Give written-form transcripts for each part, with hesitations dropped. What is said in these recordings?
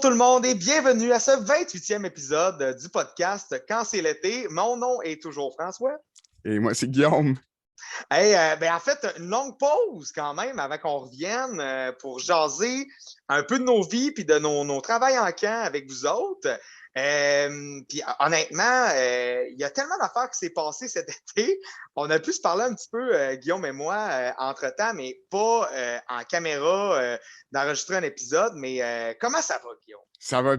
tout le monde et bienvenue à ce 28e épisode du podcast Quand c'est l'été. Mon nom est toujours François. Et moi, c'est Guillaume. Hey, en fait, une longue pause quand même avant qu'on revienne pour jaser un peu de nos vies puis de nos travails en camp avec vous autres. Puis honnêtement, il y a tellement d'affaires qui s'est passé cet été. On a pu se parler un petit peu, Guillaume et moi, entre-temps, mais pas en caméra, d'enregistrer un épisode. Mais comment ça va, Guillaume? Ça va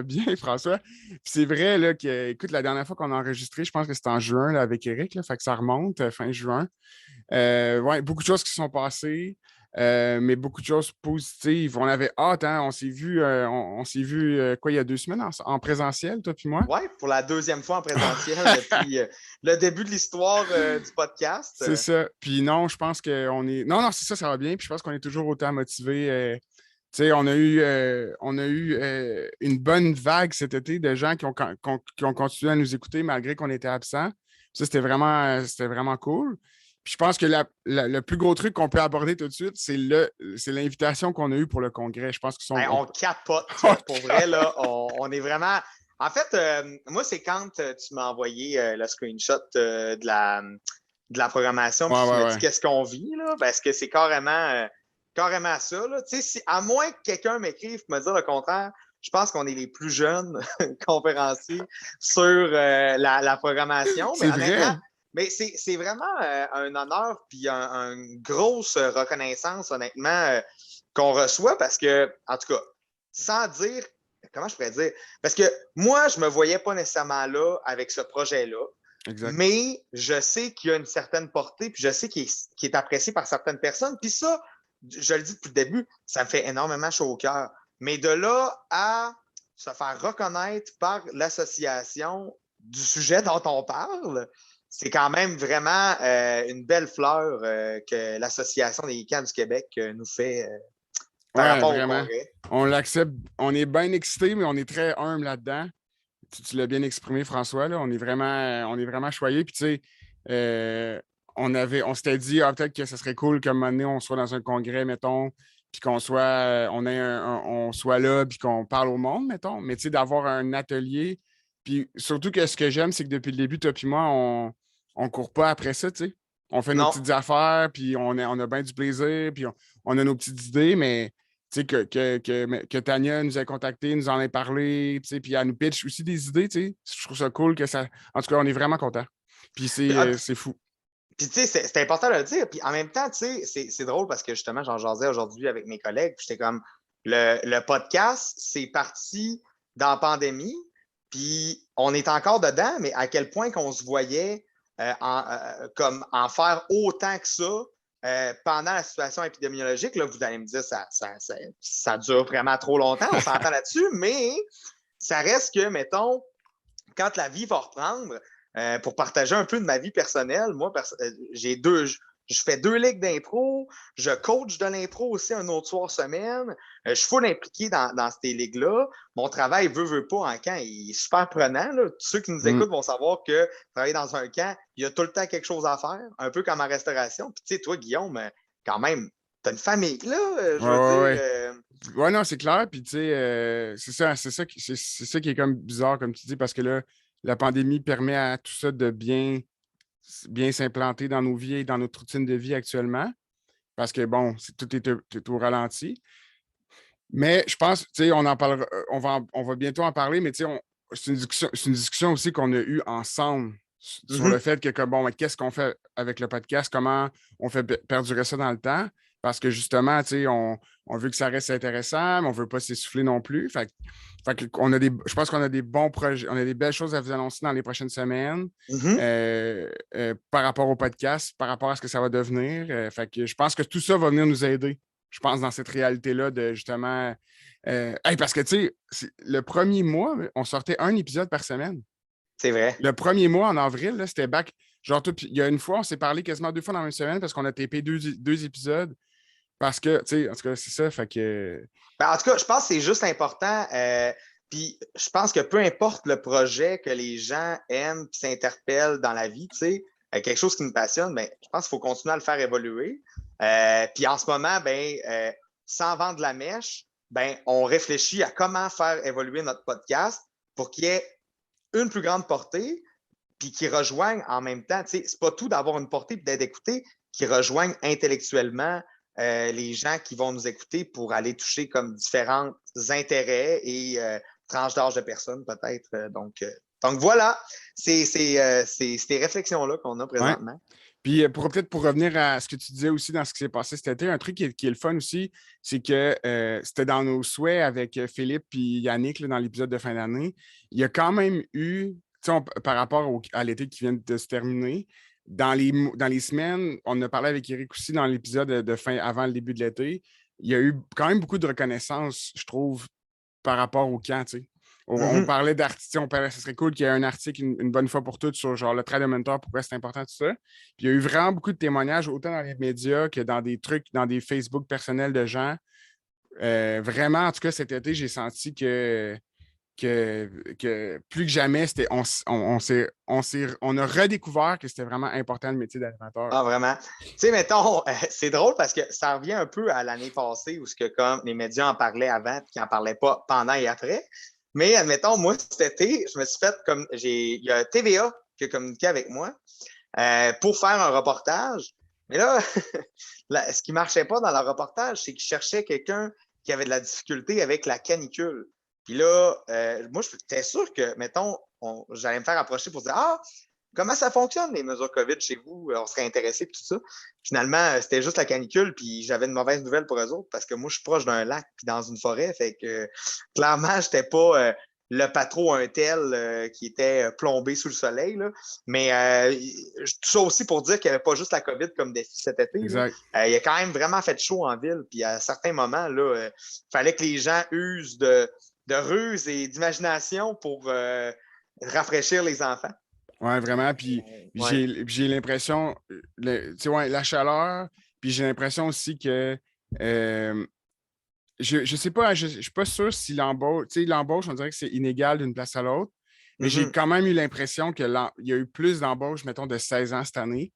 bien, François. Puis c'est vrai là, que, écoute, la dernière fois qu'on a enregistré, je pense que c'était en juin là, avec Eric, là, fait que ça remonte, fin juin. Ouais, beaucoup de choses qui sont passées, mais beaucoup de choses positives. On avait hâte, hein, on s'est vu, quoi, il y a 2 semaines en présentiel, toi puis moi? Oui, pour la deuxième fois en présentiel depuis le début de l'histoire du podcast. C'est ça. Puis non, je pense qu'on est. Non, non, c'est ça, ça va bien. Puis je pense qu'on est toujours autant motivés. Tu sais, on a eu une bonne vague cet été de gens qui ont continué à nous écouter malgré qu'on était absents. Ça, c'était vraiment cool. Puis je pense que le plus gros truc qu'on peut aborder tout de suite, c'est l'invitation qu'on a eue pour le congrès. Je pense qu'ils sont. Hey, on capote. Pour vrai, là, on est vraiment. En fait, moi, c'est quand tu m'as envoyé le screenshot de la programmation, puis Ouais, tu ouais, m'as dit ouais. qu'est-ce qu'on vit, là, parce que c'est carrément ça. Là. À moins que quelqu'un m'écrive pour me dire le contraire, je pense qu'on est les plus jeunes conférenciers sur la programmation. Mais C'est honnêtement, vrai. mais c'est vraiment un honneur puis une grosse reconnaissance, honnêtement, qu'on reçoit parce que, en tout cas, sans dire, comment je pourrais dire? Parce que moi, je ne me voyais pas nécessairement là avec ce projet-là, Exact. mais je sais qu'il y a une certaine portée, puis je sais qu'il est apprécié par certaines personnes. Puis ça, je le dis depuis le début, ça me fait énormément chaud au cœur. Mais de là à se faire reconnaître par l'association du sujet dont on parle, c'est quand même vraiment une belle fleur que l'Association des camps du Québec nous fait par Ouais, rapport au vraiment. congrès. On l'accepte. On est bien excités, mais on est très humble là-dedans. Tu l'as bien exprimé, François, là. On est vraiment choyés. Puis, tu sais, on s'était dit, peut-être que ce serait cool qu'à un moment donné, on soit dans un congrès, mettons, puis qu'on soit, on soit là, puis qu'on parle au monde, mettons. Mais, tu sais, d'avoir un atelier. Puis, surtout que ce que j'aime, c'est que depuis le début, toi puis moi, on court pas après ça, tu sais. On fait nos Non, petites affaires, puis on a bien du plaisir, puis on a nos petites idées, mais tu sais, que Tania nous ait contactés, nous en ait parlé, tu sais, puis elle nous pitch aussi des idées, tu sais. Je trouve ça cool que ça. En tout cas, on est vraiment contents. Puis c'est fou. puis tu sais, c'est important de le dire. Puis en même temps, tu sais, c'est drôle parce que justement, j'en jasais aujourd'hui avec mes collègues. Puis j'étais comme, le podcast, c'est parti dans la pandémie. Puis on est encore dedans, mais à quel point qu'on se voyait comme en faire autant que ça pendant la situation épidémiologique. Là, vous allez me dire, ça dure vraiment trop longtemps, on s'entend là-dessus, mais ça reste que, mettons, quand la vie va reprendre, pour partager un peu de ma vie personnelle, moi, je fais 2 ligues d'impro, je coach de l'impro aussi un autre soir semaine, je suis full impliqué dans ces ligues-là. Mon travail, veut pas, en camp, il est super prenant. Là. Tous ceux qui nous Mm. écoutent vont savoir que travailler dans un camp, il y a tout le temps quelque chose à faire, un peu comme en restauration. Puis tu sais, toi, Guillaume, quand même, t'as une famille, là, Ouais, je veux ouais, dire. ouais. Ouais, non, c'est clair. Puis, tu sais, c'est ça qui est comme bizarre, comme tu dis, parce que là, la pandémie permet à tout ça de bien s'implanter dans nos vies et dans notre routine de vie actuellement. Parce que, bon, tout est au ralenti. Mais je pense, tu sais, on en parlera, on va bientôt en parler, mais tu sais, c'est une discussion aussi qu'on a eue ensemble sur le Mhm. fait que, bon, qu'est-ce qu'on fait avec le podcast, comment on fait perdurer ça dans le temps, parce que justement, tu sais, on veut que ça reste intéressant, mais on ne veut pas s'essouffler non plus. Je pense qu'on a des bons projets, on a des belles choses à vous annoncer dans les prochaines semaines Mhm. par rapport au podcast, par rapport à ce que ça va devenir. Fait que je pense que tout ça va venir nous aider, je pense, dans cette réalité-là de justement. Parce que, tu sais, le premier mois, on sortait un épisode par semaine. C'est vrai. Le premier mois, en avril, là, c'était back. Genre, il y a une fois, on s'est parlé quasiment 2 fois dans la même semaine parce qu'on a tapé deux épisodes. Parce que, tu sais, en tout cas, c'est ça. Fait que. En tout cas, je pense que c'est juste important. Puis je pense que peu importe le projet que les gens aiment et s'interpellent dans la vie, tu sais, quelque chose qui nous passionne, ben, je pense qu'il faut continuer à le faire évoluer. Puis en ce moment, sans vendre la mèche, ben, on réfléchit à comment faire évoluer notre podcast pour qu'il y ait une plus grande portée, puis qui rejoignent en même temps. C'est pas tout d'avoir une portée et d'être écouté, qui rejoignent intellectuellement les gens qui vont nous écouter pour aller toucher comme différents intérêts et tranches d'âge de personnes, peut-être. Donc voilà, c'est ces réflexions-là qu'on a Ouais. présentement. Puis peut-être pour revenir à ce que tu disais aussi dans ce qui s'est passé cet été, un truc qui est le fun aussi, c'est que c'était dans nos souhaits avec Philippe et Yannick là, dans l'épisode de fin d'année. Il y a quand même eu, par rapport à l'été qui vient de se terminer, dans les semaines, on a parlé avec Eric aussi dans l'épisode de fin avant le début de l'été, il y a eu quand même beaucoup de reconnaissance, je trouve, par rapport au camp, tu sais. On parlait d'articles, ce serait cool qu'il y ait un article une bonne fois pour toutes sur genre le travail de mentor, pourquoi c'est important, tout ça. Puis il y a eu vraiment beaucoup de témoignages, autant dans les médias que dans des trucs, dans des Facebook personnels de gens. Vraiment, en tout cas, cet été, j'ai senti que plus que jamais, on a redécouvert que c'était vraiment important le métier d'animateur. Ah, vraiment. Tu sais, mettons, c'est drôle parce que ça revient un peu à l'année passée où comme les médias en parlaient avant et qui n'en parlaient pas pendant et après. Mais admettons, moi, cet été, je me suis fait comme il y a TVA qui a communiqué avec moi pour faire un reportage. Mais là, ce qui ne marchait pas dans le reportage, c'est qu'ils cherchaient quelqu'un qui avait de la difficulté avec la canicule. Puis là, moi, j'étais sûr que, mettons, j'allais me faire approcher pour dire Ah, comment ça fonctionne, les mesures COVID chez vous? On serait intéressé, puis tout ça. Finalement, c'était juste la canicule, puis j'avais une mauvaise nouvelle pour eux autres parce que moi, je suis proche d'un lac, puis dans une forêt. Fait que clairement, je n'étais pas le patron un tel qui était plombé sous le soleil. Là. Mais tout ça aussi pour dire qu'il n'y avait pas juste la COVID comme défi cet été. Exact. Il a quand même vraiment fait chaud en ville, puis à certains moments, il fallait que les gens usent de ruse et d'imagination pour rafraîchir les enfants. Ouais, vraiment. Puis Ouais. j'ai l'impression, la chaleur, puis j'ai l'impression aussi que je sais pas, je suis pas sûr si l'embauche, on dirait que c'est inégal d'une place à l'autre, mais j'ai quand même eu l'impression qu'il y a eu plus d'embauches, mettons, de 16 ans cette année.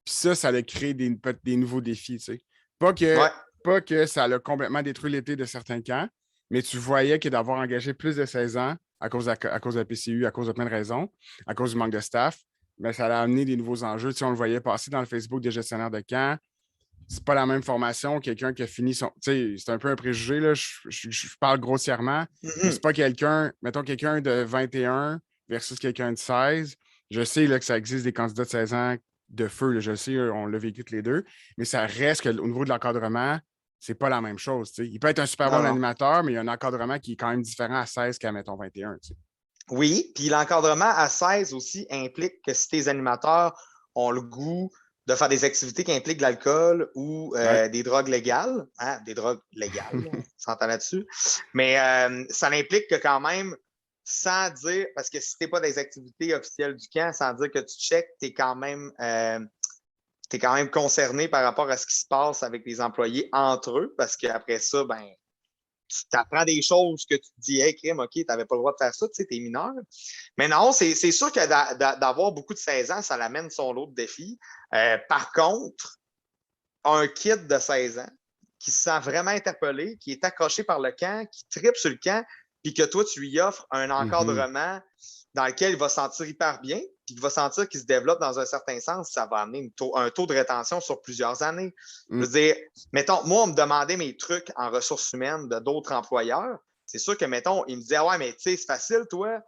Puis ça a créé des nouveaux défis, tu sais. Pas que, Ouais. pas que ça a complètement détruit l'été de certains camps, mais tu voyais que d'avoir engagé plus de 16 ans à cause de la PCU, à cause de plein de raisons, à cause du manque de staff, mais ça a amené des nouveaux enjeux. Tu sais, on le voyait passer dans le Facebook des gestionnaires de camps. C'est pas la même formation, quelqu'un qui a fini son. Tu sais, c'est un peu un préjugé, là. Je parle grossièrement, mais c'est pas quelqu'un, mettons quelqu'un de 21 versus quelqu'un de 16. Je sais là, que ça existe des candidats de 16 ans de feu, là, je le sais, on l'a vécu tous les deux, mais ça reste qu'au niveau de l'encadrement, c'est pas la même chose. Tu sais. Il peut être un super bon Non. animateur, mais il y a un encadrement qui est quand même différent à 16 qu'à, mettons, 21. Tu sais. Oui, puis l'encadrement à 16 aussi implique que si tes animateurs ont le goût de faire des activités qui impliquent de l'alcool ou Ouais. des drogues légales, hein, des drogues légales, on s'entend là-dessus, mais ça implique que quand même, sans dire, parce que si tu n'es pas des activités officielles du camp, sans dire que tu checkes, tu es quand même concerné par rapport à ce qui se passe avec les employés entre eux, parce qu'après ça, ben, tu apprends des choses que tu te dis, hey, crime, OK, tu n'avais pas le droit de faire ça, tu sais, t'es mineur. Mais non, c'est sûr que d'avoir beaucoup de 16 ans, ça l'amène son lot de défis. Par contre, un kid de 16 ans qui se sent vraiment interpellé, qui est accroché par le camp, qui tripe sur le camp, puis que toi, tu lui offres un encadrement dans lequel il va se sentir hyper bien, puis qu'il va sentir qu'il se développe dans un certain sens, ça va amener un taux de rétention sur plusieurs années. Je veux dire, mettons, moi, on me demandait mes trucs en ressources humaines de d'autres employeurs. C'est sûr que, mettons, ils me disaient, ouais, mais tu sais, c'est facile, toi.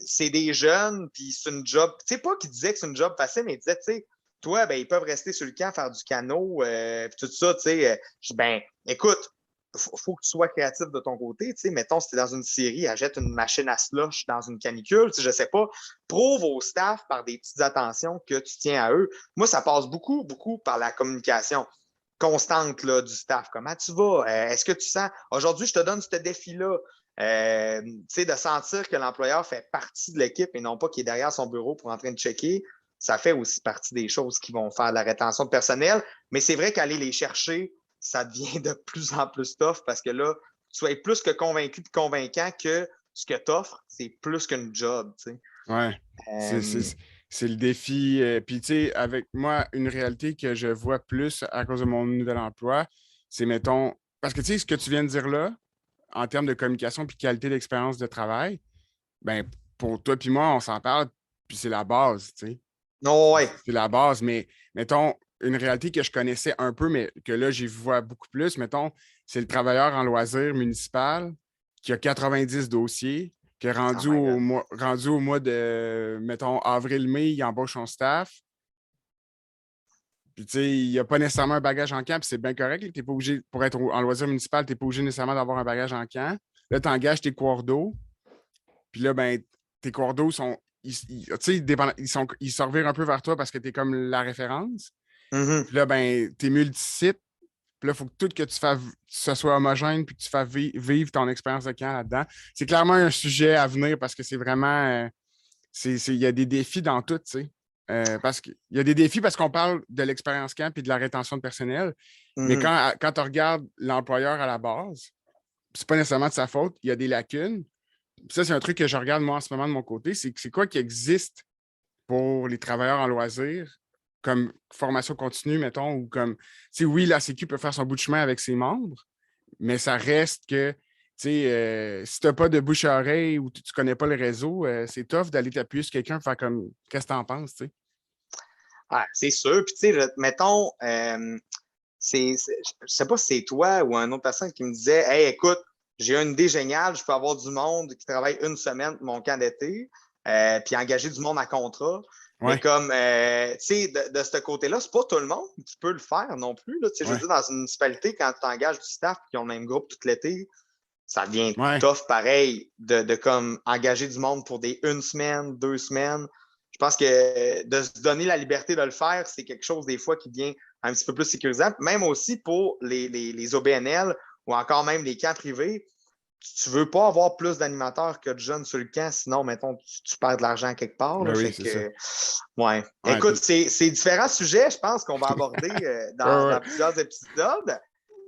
C'est des jeunes, puis c'est une job. Tu sais, pas qu'ils disaient que c'est une job facile, mais ils disaient, tu sais, toi, ben, ils peuvent rester sur le camp, faire du canot, puis tout ça, tu sais. Je dis, ben, écoute, faut que tu sois créatif de ton côté. Tu sais, mettons, si tu es dans une série, achète une machine à slush dans une canicule, tu sais, je sais pas. Prouve au staff par des petites attentions que tu tiens à eux. Moi, ça passe beaucoup, beaucoup par la communication constante là, du staff. Comment tu vas? Est-ce que tu sens, aujourd'hui, je te donne ce défi-là. De sentir que l'employeur fait partie de l'équipe et non pas qu'il est derrière son bureau pour en train de checker, ça fait aussi partie des choses qui vont faire de la rétention de personnel. Mais c'est vrai qu'aller les chercher, ça devient de plus en plus tough parce que là, tu sois plus que convaincu et convaincant que ce que tu offres, c'est plus qu'une job. Tu sais. Ouais. C'est le défi. Puis, tu sais, avec moi, une réalité que je vois plus à cause de mon nouvel emploi, c'est, mettons, Parce que tu sais, ce que tu viens de dire là, en termes de communication puis qualité d'expérience de travail, ben pour toi puis moi, on s'en parle, puis c'est la base, tu sais. Non, ouais. C'est la base, mais mettons, une réalité que je connaissais un peu, mais que là, j'y vois beaucoup plus, mettons, c'est le travailleur en loisirs municipal qui a 90 dossiers, qui est Oh my God. rendu au mois de, mettons, avril-mai, il embauche son staff. Puis, tu sais, il n'y a pas nécessairement un bagage en camp, puis c'est bien correct. Tu n'es pas obligé, pour être en loisir municipal, tu n'es pas obligé nécessairement d'avoir un bagage en camp. Là, tu engages tes cours d'eau, puis là, ben, tes cours d'eau sont. Tu sais, ils se revirent un peu vers toi parce que tu es comme la référence. Mhm. Puis là, ben, tu es multisite. Puis là, il faut que tout que tu fasses, ce soit homogène, puis que tu fasses vivre ton expérience de camp là-dedans. C'est clairement un sujet à venir parce que c'est vraiment. Il y a des défis dans tout, tu sais. Parce qu'il y a des défis parce qu'on parle de l'expérience camp et de la rétention de personnel. Mais Mhm. quand tu regardes l'employeur à la base, c'est pas nécessairement de sa faute, il y a des lacunes. Puis ça, c'est un truc que je regarde moi en ce moment de mon côté, c'est quoi qui existe pour les travailleurs en loisirs comme formation continue, mettons, ou comme, tu sais, oui, la Sécu peut faire son bout de chemin avec ses membres, mais ça reste que, tu sais, si tu n'as pas de bouche à oreille ou tu ne connais pas le réseau, c'est tough d'aller t'appuyer sur quelqu'un et faire comme, qu'est-ce que tu en penses, tu sais? Ah, c'est sûr. Puis, tu sais, mettons, je sais pas si c'est toi ou une autre personne qui me disait, hey, écoute, j'ai une idée géniale, je peux avoir du monde qui travaille une semaine pour mon camp d'été, puis engager du monde à contrat. Mais Ouais, comme, tu sais, de ce côté-là, c'est pas tout le monde qui peut le faire non plus. Là. Tu sais, je veux ouais, dire, dans une municipalité, quand tu engages du staff qui ont le même groupe tout l'été, ça devient ouais. tough pareil de comme engager du monde pour des une semaine, 2 semaines. Je pense que de se donner la liberté de le faire, c'est quelque chose des fois qui devient un petit peu plus sécurisant. Même aussi pour les OBNL ou encore même les camps privés, tu ne veux pas avoir plus d'animateurs que de jeunes sur le camp, sinon, mettons, tu perds de l'argent quelque part. Là, Ben oui, fait c'est ça. que, ouais. Ouais, Écoute, puis, c'est différents sujets, je pense, qu'on va aborder ouais, dans ouais. plusieurs épisodes.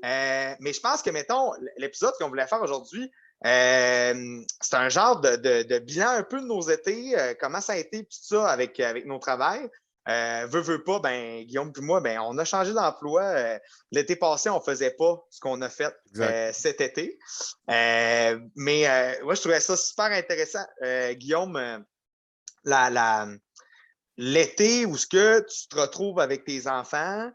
Mais je pense que, mettons, l'épisode qu'on voulait faire aujourd'hui, c'est un genre de bilan un peu de nos étés, comment ça a été, tout ça, avec nos travails. Veux pas, ben, Guillaume et moi, ben, on a changé d'emploi. L'été passé, on ne faisait pas ce qu'on a fait Exact. cet été. Mais moi, je trouvais ça super intéressant. Guillaume, l'été où ce que tu te retrouves avec tes enfants,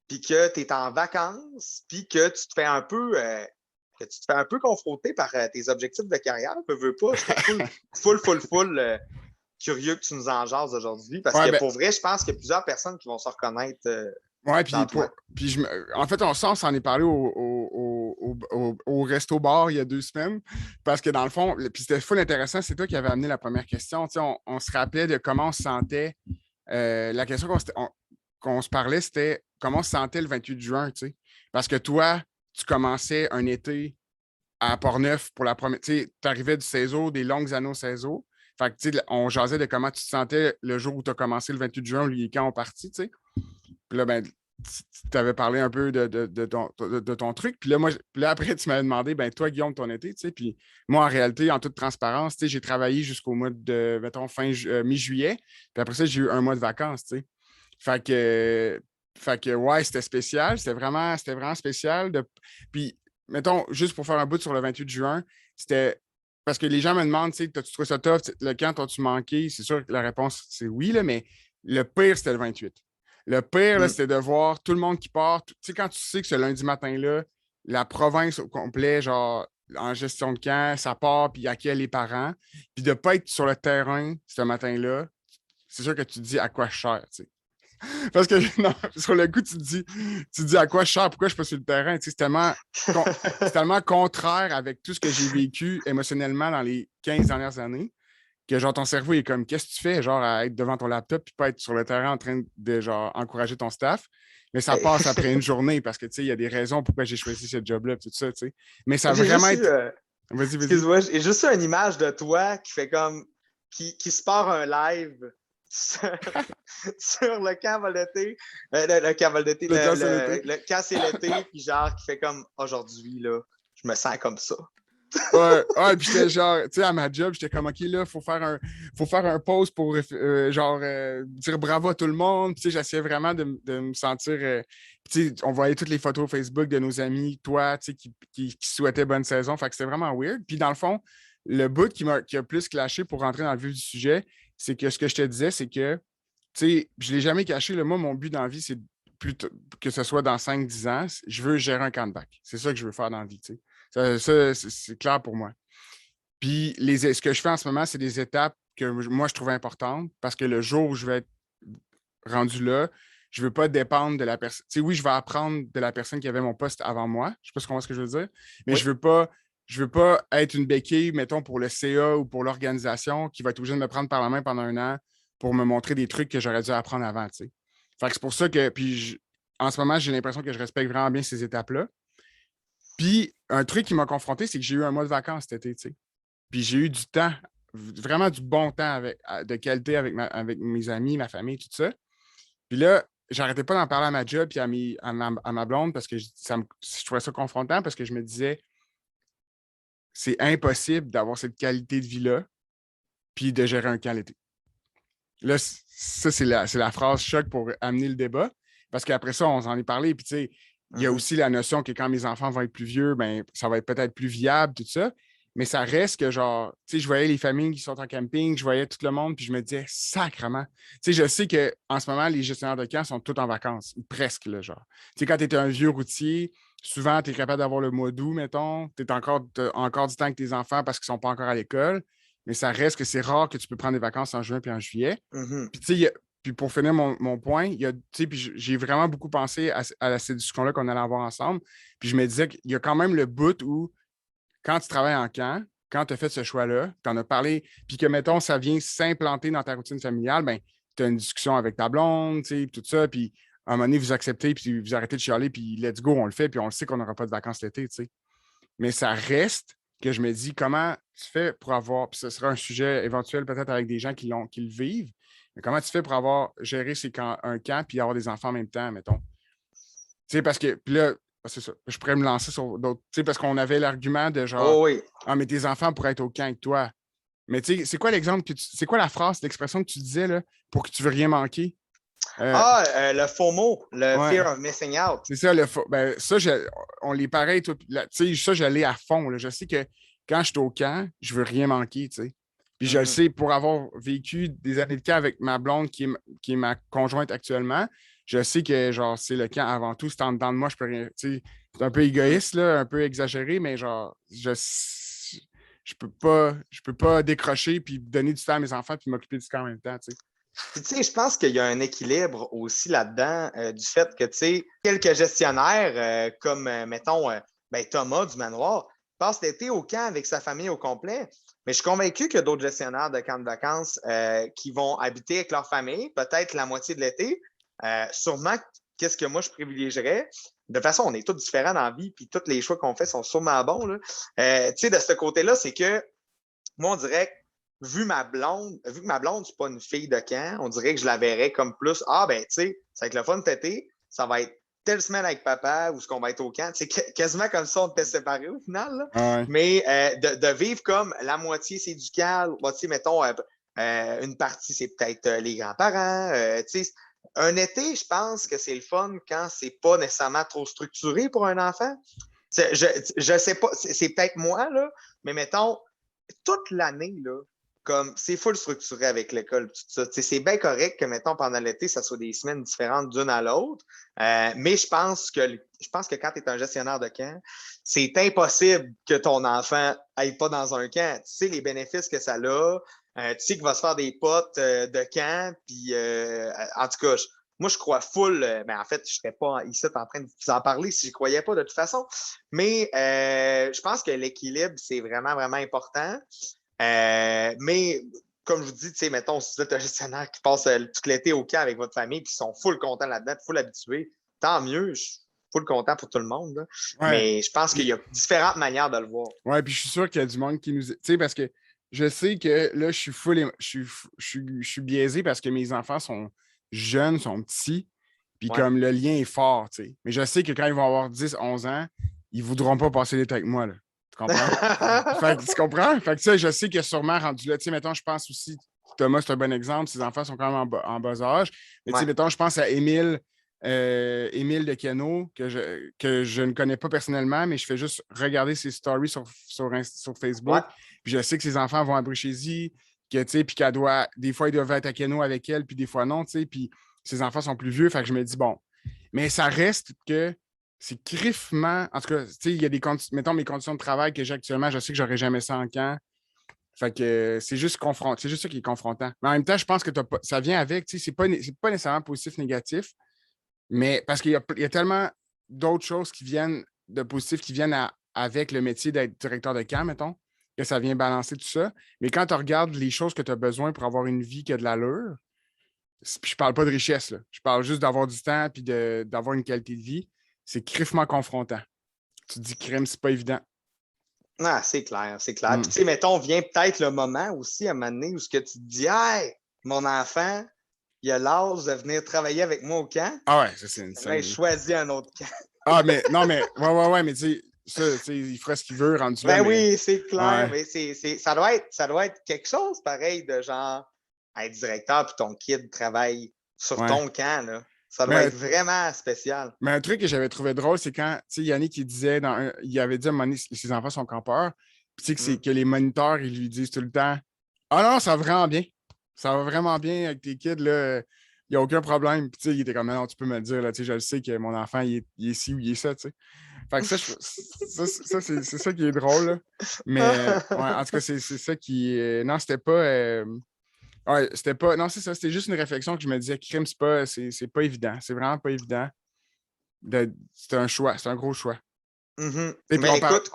puis que tu es en vacances, puis que tu te fais un peu confronter par tes objectifs de carrière, veux pas, j'étais full curieux que tu nous en jases aujourd'hui, parce Ouais, que ben, pour vrai, je pense qu'il y a plusieurs personnes qui vont se reconnaître ouais, dans puis, toi. puis en fait, on s'en est parlé au resto-bar il y a 2 semaines, parce que dans le fond, puis c'était full intéressant, c'est toi qui avais amené la première question. Tu sais, on se rappelait de comment on se sentait. La question qu'on se parlait, c'était comment on se sentait le 28 juin, tu sais. Parce que toi, tu commençais un été à Port-Neuf pour la première. Tu sais, tu arrivais du CESO, des longues années au CESO. Fait que, tu sais, on jasait de comment tu te sentais le jour où tu as commencé le 28 juin, lui, quand on partit, tu sais. Puis là, ben, tu avais parlé un peu de ton truc. Puis là, puis là, après, tu m'avais demandé, ben, toi, Guillaume, ton été, tu sais. Puis moi, en réalité, en toute transparence, tu sais, j'ai travaillé jusqu'au mois de, mettons, mi-juillet. Puis après ça, j'ai eu un mois de vacances, tu sais. Fait que, ouais, c'était spécial. C'était vraiment spécial. Puis, mettons, juste pour faire un bout sur le 28 juin, c'était parce que les gens me demandent, tu sais, t'as-tu trouvé ça tough? Le camp, t'as-tu manqué? C'est sûr que la réponse, c'est oui, là, mais le pire, c'était le 28. Le pire, là, Mm. c'était de voir tout le monde qui part. Tu sais, quand tu sais que ce lundi matin-là, la province au complet, genre, en gestion de camp, ça part, puis il accueille les parents. Puis de ne pas être sur le terrain ce matin-là, c'est sûr que tu te dis à quoi je sers, tu sais. Parce que non, sur le coup, tu te dis à quoi je sers, pourquoi je suis pas sur le terrain. Tu sais, c'est tellement contraire avec tout ce que j'ai vécu émotionnellement dans les 15 dernières années que genre ton cerveau est comme qu'est-ce que tu fais, genre à être devant ton laptop puis pas être sur le terrain en train de genre encourager ton staff. Mais ça Hey, passe après une journée parce que tu sais, il y a des raisons pourquoi j'ai choisi ce job-là, tout ça, tu sais. Mais ça a j'ai vraiment juste eu, été. Vas-y, vas-y. excuse-moi, j'ai juste eu une image de toi qui fait comme, qui se part un live sur, sur le camp Vol-d'été, le camp Vol-d'été, Le cas, c'est l'été. le camp c'est l'été, puis genre qui fait comme aujourd'hui, là, je me sens comme ça. Ouais, ouais, puis j'étais genre, tu sais, à ma job, j'étais comme, OK, là, faut faire un post pour, dire bravo à tout le monde. Puis, tu sais, j'essayais vraiment de me sentir, tu sais, on voyait toutes les photos Facebook de nos amis, toi, tu sais, qui souhaitaient bonne saison. Fait que c'était vraiment weird. Puis, dans le fond, le bout qui a plus clashé pour rentrer dans le vif du sujet, c'est que ce que je te disais, c'est que, tu sais, je ne l'ai jamais caché. Moi, mon but dans la vie, c'est plutôt que ce soit dans 5-10 ans, je veux gérer un camp de bac. C'est ça que je veux faire dans la vie, tu sais. Ça, c'est clair pour moi. Puis ce que je fais en ce moment, c'est des étapes que moi, je trouve importantes parce que le jour où je vais être rendu là, je ne veux pas dépendre de la personne. Tu sais, oui, je vais apprendre de la personne qui avait mon poste avant moi. Je ne sais pas si tu comprends ce que je veux dire, mais Oui. je veux pas être une béquille, mettons, pour le CA ou pour l'organisation qui va être obligé de me prendre par la main pendant un an pour me montrer des trucs que j'aurais dû apprendre avant, tu sais. Fait que c'est pour ça que, puis en ce moment, j'ai l'impression que je respecte vraiment bien ces étapes-là. Puis un truc qui m'a confronté, c'est que j'ai eu un mois de vacances cet été, tu sais. Puis j'ai eu du temps, vraiment du bon temps de qualité avec mes amis, ma famille, tout ça. Puis là, j'arrêtais pas d'en parler à ma job puis à ma blonde parce que je trouvais ça confrontant parce que je me disais, c'est impossible d'avoir cette qualité de vie-là puis de gérer un camp l'été. Là, ça, c'est la phrase choc pour amener le débat parce qu'après ça, on s'en est parlé. Puis tu sais, il y a aussi la notion que quand mes enfants vont être plus vieux, ben, ça va être peut-être plus viable, tout ça. Mais ça reste que, genre, tu sais, je voyais les familles qui sont en camping, je voyais tout le monde, puis je me disais, sacrement. Tu sais, je sais qu'en ce moment, les gestionnaires de camp sont tous en vacances, ou presque, là, genre. Tu sais, quand tu es un vieux routier, souvent, tu es capable d'avoir le mois d'août, mettons. Tu as encore du temps avec tes enfants parce qu'ils ne sont pas encore à l'école. Mais ça reste que c'est rare que tu peux prendre des vacances en juin puis en juillet. Mhm. Puis, tu sais, puis pour finir mon point, puis j'ai vraiment beaucoup pensé à cette discussion-là qu'on allait avoir ensemble. Puis je me disais qu'il y a quand même le bout où, quand tu travailles en camp, quand tu as fait ce choix-là, tu en as parlé, puis que, mettons, ça vient s'implanter dans ta routine familiale, ben, tu as une discussion avec ta blonde, tu sais, tout ça, puis à un moment donné, vous acceptez, puis vous arrêtez de chialer, puis let's go, on le fait, puis on le sait qu'on n'aura pas de vacances l'été, tu sais. Mais ça reste que je me dis comment tu fais pour avoir, puis ce sera un sujet éventuel peut-être avec des gens qui le vivent, mais comment tu fais pour avoir géré un camp puis avoir des enfants en même temps, mettons? Tu sais, parce que, puis là, c'est ça, je pourrais me lancer sur d'autres, tu sais, parce qu'on avait l'argument de genre, Oh oui. ah, mais tes enfants pourraient être au camp avec toi. Mais tu sais, c'est quoi l'exemple c'est quoi la phrase, l'expression que tu disais là, pour que tu veux rien manquer? Euh, Le FOMO, le ouais. Fear of Missing Out. C'est ça, ben, ça, on l'est pareil, toi. Tu sais, ça, je l'ai à fond. Là. Je sais que quand je suis au camp, je veux rien manquer, tu sais. Puis je le sais, pour avoir vécu des années de camp avec ma blonde, qui est ma conjointe actuellement, je sais que, genre, c'est le camp avant tout. C'est en dedans de moi, je peux rien, tu sais. C'est un peu égoïste, là, un peu exagéré, mais genre, je peux pas décrocher puis donner du temps à mes enfants puis m'occuper du camp en même temps, tu sais. Puis, tu sais, je pense qu'il y a un équilibre aussi là-dedans du fait que, tu sais, quelques gestionnaires, comme, mettons, ben, Thomas du Manoir, passe l'été au camp avec sa famille au complet. Mais je suis convaincu qu'il y a d'autres gestionnaires de camps de vacances qui vont habiter avec leur famille, peut-être la moitié de l'été. Sûrement, qu'est-ce que moi je privilégierais? De toute façon, on est tous différents dans la vie, puis tous les choix qu'on fait sont sûrement bons, là. Tu sais, de ce côté-là, c'est que moi, on dirait que vu que ma blonde, c'est pas une fille de camp, on dirait que je la verrais comme plus, ah ben, tu sais, ça va être le fun cet été, ça va être telle semaine avec papa ou ce qu'on va être au camp. C'est quasiment comme ça, on était séparés au final. Là. Ah ouais. Mais de vivre comme la moitié, c'est du camp, tu sais, mettons, une partie, c'est peut-être les grands-parents. Tu sais, un été, je pense que c'est le fun quand c'est pas nécessairement trop structuré pour un enfant. Je sais pas, c'est peut-être moi, là, mais mettons, toute l'année, là, comme c'est full structuré avec l'école, tout ça. C'est bien correct que, mettons, pendant l'été, ça soit des semaines différentes d'une à l'autre. Mais je pense que quand tu es un gestionnaire de camp, c'est impossible que ton enfant n'aille pas dans un camp. Tu sais les bénéfices que ça a. Tu sais qu'il va se faire des potes de camp. Puis, en tout cas, moi, je crois full. Mais en fait, je ne serais pas ici en train de vous en parler si je ne croyais pas de toute façon. Mais je pense que l'équilibre, c'est vraiment, vraiment important. Mais comme je vous dis, tu sais, mettons, si vous êtes un gestionnaire qui passe tout l'été au camp avec votre famille, puis ils sont full contents là-dedans, full habitués, tant mieux, je suis full content pour tout le monde. Là. Ouais. Mais je pense qu'il y a différentes manières de le voir. Ouais, puis je suis sûr qu'il y a du monde qui nous. Tu sais, parce que je sais que là, je suis full. Je suis biaisé parce que mes enfants sont jeunes, sont petits, puis Ouais. comme le lien est fort, tu sais. Mais je sais que quand ils vont avoir 10, 11 ans, ils voudront pas passer l'été avec moi, là. Tu comprends? Fait que, tu comprends? Fait que ça, je sais que sûrement rendu là, tu sais, mettons, je pense aussi, Thomas, c'est un bon exemple, ses enfants sont quand même en bas âge. Mais tu sais, Ouais. mettons, je pense à Émile, Émile de Cano, que je ne connais pas personnellement, mais je fais juste regarder ses stories sur Ouais. Facebook. Puis je sais que ses enfants vont à Bruchésie, que, tu sais, puis qu'elle doit, des fois, ils doivent être à Cano avec elle, puis des fois non, tu sais, puis ses enfants sont plus vieux. Fait que je me dis, bon, mais ça reste que c'est criffement. En tout cas, tu sais, il y a des conditions. Mettons mes conditions de travail que j'ai actuellement, je sais que j'aurais jamais ça en camp. Fait que c'est juste c'est juste ça qui est confrontant. Mais en même temps, je pense que ça vient avec, tu sais, c'est pas nécessairement positif, négatif, mais parce qu'il y a tellement d'autres choses qui viennent de positif qui viennent avec le métier d'être directeur de camp, mettons, que ça vient balancer tout ça. Mais quand tu regardes les choses que tu as besoin pour avoir une vie qui a de l'allure, puis je parle pas de richesse, là. Je parle juste d'avoir du temps puis d'avoir une qualité de vie. C'est criffement confrontant. Tu te dis crime, c'est pas évident. Ah, c'est clair, c'est clair. Puis, Mm. tu sais, mettons, vient peut-être le moment aussi à un moment donné où ce que tu te dis, hey, mon enfant, il a l'âge de venir travailler avec moi au camp. Ah ouais, ça c'est Mais insane. je choisis un autre camp. Ah, mais non, mais ouais, mais tu sais, ça, tu sais, il fera ce qu'il veut rendu là, Ben mais oui, c'est clair, ouais, mais ça doit être quelque chose pareil de genre être directeur puis ton kid travaille sur ouais. ton camp, là. Ça doit Mais, être vraiment spécial. mais un truc que j'avais trouvé drôle, c'est quand, tu sais, Yannick, il disait, il avait dit à un moment donné, ses enfants sont campeurs, puis tu sais, Mm. que les moniteurs, ils lui disent tout le temps, ah non, ça va vraiment bien. Ça va vraiment bien avec tes kids, là. Il n'y a aucun problème. Puis, tu sais, il était comme, non, tu peux me le dire, là, tu sais, je le sais que mon enfant, il est ci ou il est ça, tu sais. Fait que c'est ça qui est drôle, là. Mais, ouais, en tout cas, c'est ça qui. Non, c'était pas. Ouais, c'était pas. Non, c'est ça. C'était juste une réflexion que je me disais, crime, c'est pas évident. C'est vraiment pas évident. C'est un choix. C'est un gros choix. Mhm. Et puis Mais on parle. écoute,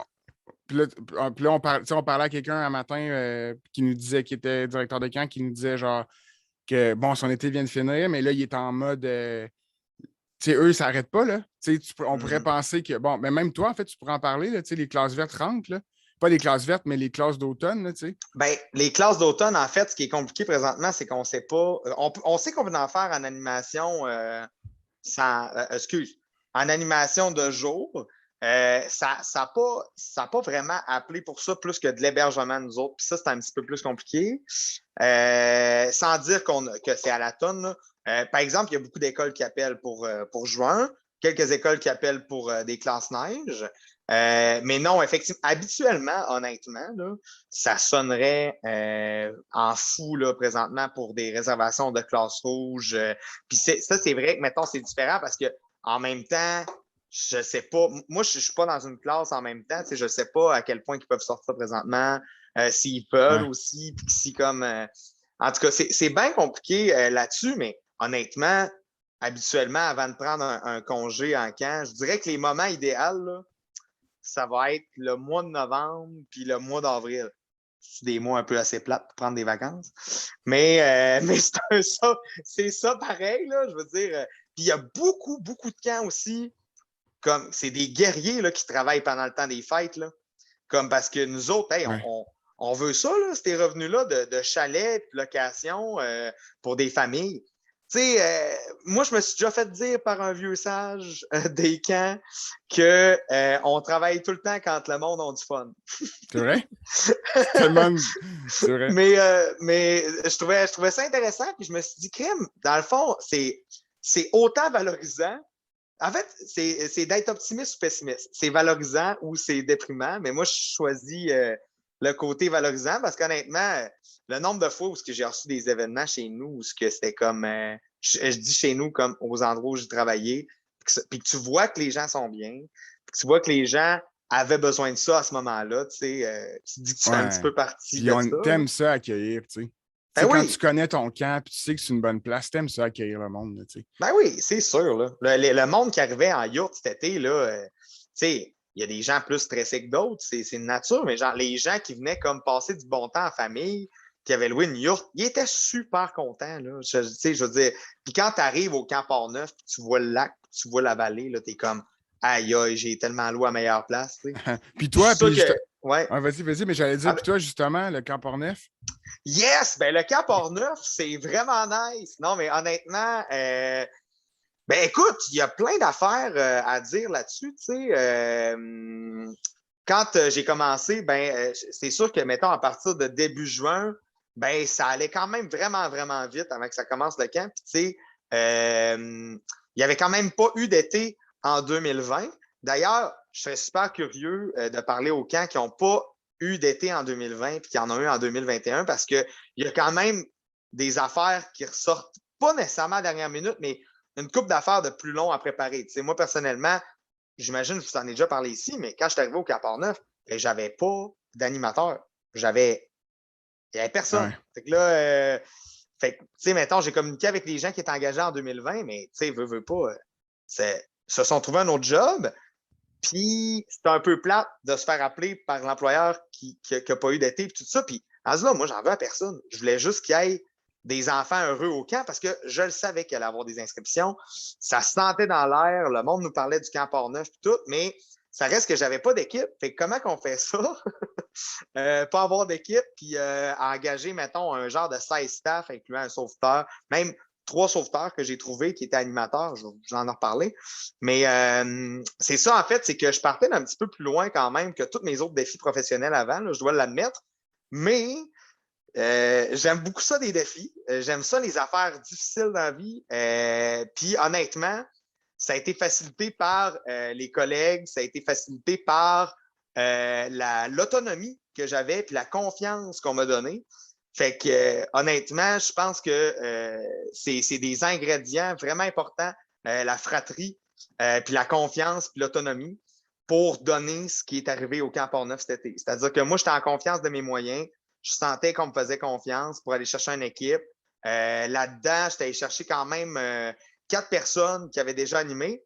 Puis là, on parlait à quelqu'un un matin qui nous disait, qui était directeur de camp, qui nous disait genre que bon, son été vient de finir, mais là, il est en mode tu sais, eux, ça n'arrête pas, là. On pourrait mhm. penser que, bon, mais même toi, en fait, tu pourrais en parler, là, tu sais, les classes vertes rentrent, là. Pas les classes vertes, mais les classes d'automne, là, tu sais. Ben, les classes d'automne, en fait, ce qui est compliqué présentement, c'est qu'on sait pas. On sait qu'on peut en faire en animation excuse, en animation de jour. Ça n'a pas vraiment appelé pour ça plus que de l'hébergement, nous autres. Puis ça, c'est un petit peu plus compliqué. Sans dire que c'est à la tonne, là. Par exemple, il y a beaucoup d'écoles qui appellent pour juin, quelques écoles qui appellent pour des classes neige. Mais non, effectivement, habituellement, honnêtement, là, ça sonnerait en fou là, présentement pour des réservations de classe rouge. Puis ça, c'est vrai que, mettons, c'est différent parce que en même temps, je sais pas, moi, je suis pas dans une classe en même temps, tu sais, je sais pas à quel point ils peuvent sortir présentement, s'ils peuvent Ouais. aussi, puis si comme... en tout cas, c'est bien compliqué là-dessus, mais honnêtement, habituellement, avant de prendre un congé en camp, je dirais que les moments idéaux, là, ça va être le mois de novembre puis le mois d'avril. C'est des mois un peu assez plates pour prendre des vacances. Mais c'est ça pareil, là, je veux dire. Puis il y a beaucoup, beaucoup de camps aussi. Comme c'est des guerriers là, qui travaillent pendant le temps des fêtes. Là. Comme parce que nous autres, hey, Ouais. on veut ça, là, ces revenus-là de chalet, de location pour des familles. Tu sais, moi, je me suis déjà fait dire par un vieux sage des camps qu'on travaille tout le temps quand le monde a du fun. C'est vrai? C'est tellement. C'est vrai. Mais je trouvais ça intéressant, puis je me suis dit, crème, dans le fond, c'est autant valorisant. En fait, c'est d'être optimiste ou pessimiste. C'est valorisant ou c'est déprimant, mais moi, je choisis le côté valorisant parce qu'honnêtement, le nombre de fois où j'ai reçu des événements chez nous où c'était comme, je dis chez nous comme aux endroits où j'ai travaillé, puis que tu vois que les gens sont bien, puis que tu vois que les gens avaient besoin de ça à ce moment-là, tu te dis que tu fais un petit Ouais. peu partie Puis de ça. t'aimes ça accueillir, tu sais. Tu Ben sais, quand tu oui, connais ton camp, puis tu sais que c'est une bonne place, t'aimes ça accueillir le monde, là, tu sais. ben oui, c'est sûr. Là. Le monde qui arrivait en yacht cet été, là, tu sais, il y a des gens plus stressés que d'autres, c'est une nature, mais genre, les gens qui venaient comme passer du bon temps en famille, qui avaient loué une yacht, ils étaient super contents. Là. Je veux dire, puis quand tu arrives au camp Port-Neuf, puis tu vois le lac, puis tu vois la vallée, tu es comme, aïe, aïe, j'ai tellement loué à meilleure place. Tu sais. Puis Je suis toi, sûr puis que, juste. ouais. Ah, vas-y, mais j'allais dire, Ah, puis toi, justement, le Camp Orneuf. yes, ben le camp Port-Neuf, c'est vraiment nice. Non, mais honnêtement, ben écoute, il y a plein d'affaires à dire là-dessus. Tu sais, quand j'ai commencé, c'est sûr que, mettons, à partir de début juin, ça allait quand même vraiment, vraiment vite avant que ça commence le camp. Puis, tu sais, il n'y avait quand même pas eu d'été en 2020. D'ailleurs, je serais super curieux de parler aux camps qui n'ont pas eu d'été en 2020 et qui en ont eu en 2021 parce qu'il y a quand même des affaires qui ressortent, pas nécessairement à la dernière minute, mais une couple d'affaires de plus long à préparer. Tu sais, moi, personnellement, j'imagine que je vous en ai déjà parlé ici, mais quand je suis arrivé au Cap Neuf, je n'avais pas d'animateur. Il n'y avait personne. Ouais. Fait que là, tu sais, mettons, j'ai communiqué avec les gens qui étaient engagés en 2020, mais tu sais, veux pas, se sont trouvés un autre job. Puis, c'était un peu plate de se faire appeler par l'employeur qui n'a pas eu d'été, puis tout ça. Puis, à ce là, moi, j'en veux à personne. Je voulais juste qu'il y ait des enfants heureux au camp parce que je le savais qu'il allait avoir des inscriptions. Ça se sentait dans l'air. Le monde nous parlait du camp Port-Neuf et tout, mais ça reste que j'avais pas d'équipe. Fait que comment qu'on fait ça? Pas avoir d'équipe, puis engager, mettons, un genre de 16 staff, incluant un sauveteur, même 3 sauveteurs que j'ai trouvés qui étaient animateurs, j'en ai reparlé. Mais c'est ça, en fait, c'est que je partais d'un petit peu plus loin quand même que tous mes autres défis professionnels avant, là, je dois l'admettre. Mais j'aime beaucoup ça des défis. J'aime ça les affaires difficiles dans la vie. Puis honnêtement, ça a été facilité par les collègues, ça a été facilité par l'autonomie que j'avais puis la confiance qu'on m'a donnée. Fait que honnêtement, je pense que c'est des ingrédients vraiment importants, la fratrie, puis la confiance, puis l'autonomie pour donner ce qui est arrivé au Camp Port-Neuf cet été. C'est-à-dire que moi, j'étais en confiance de mes moyens. Je sentais qu'on me faisait confiance pour aller chercher une équipe. Là-dedans, j'étais allé chercher quand même 4 personnes qui avaient déjà animé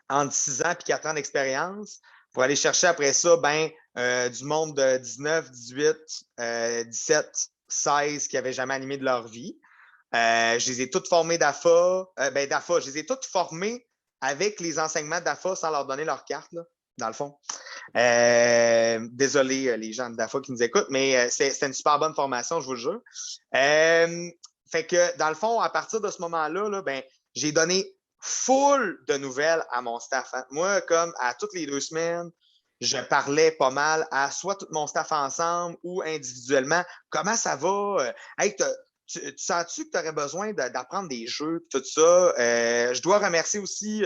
entre 6 ans et 4 ans d'expérience pour aller chercher après ça du monde de 19, 18, 17, 16 qui n'avaient jamais animé de leur vie. Je les ai toutes formés d'AFA. d'AFA, je les ai toutes formés avec les enseignements d'AFA sans leur donner leur carte, là, dans le fond. Désolé, les gens d'AFA qui nous écoutent, mais c'était une super bonne formation, je vous le jure. Fait que, dans le fond, à partir de ce moment-là, là, j'ai donné full de nouvelles à mon staff. Hein. Moi, comme à toutes les 2 semaines, je parlais pas mal à soit tout mon staff ensemble ou individuellement. Comment ça va? Hey, tu sens-tu que tu aurais besoin d'apprendre des jeux, tout ça? Je dois remercier aussi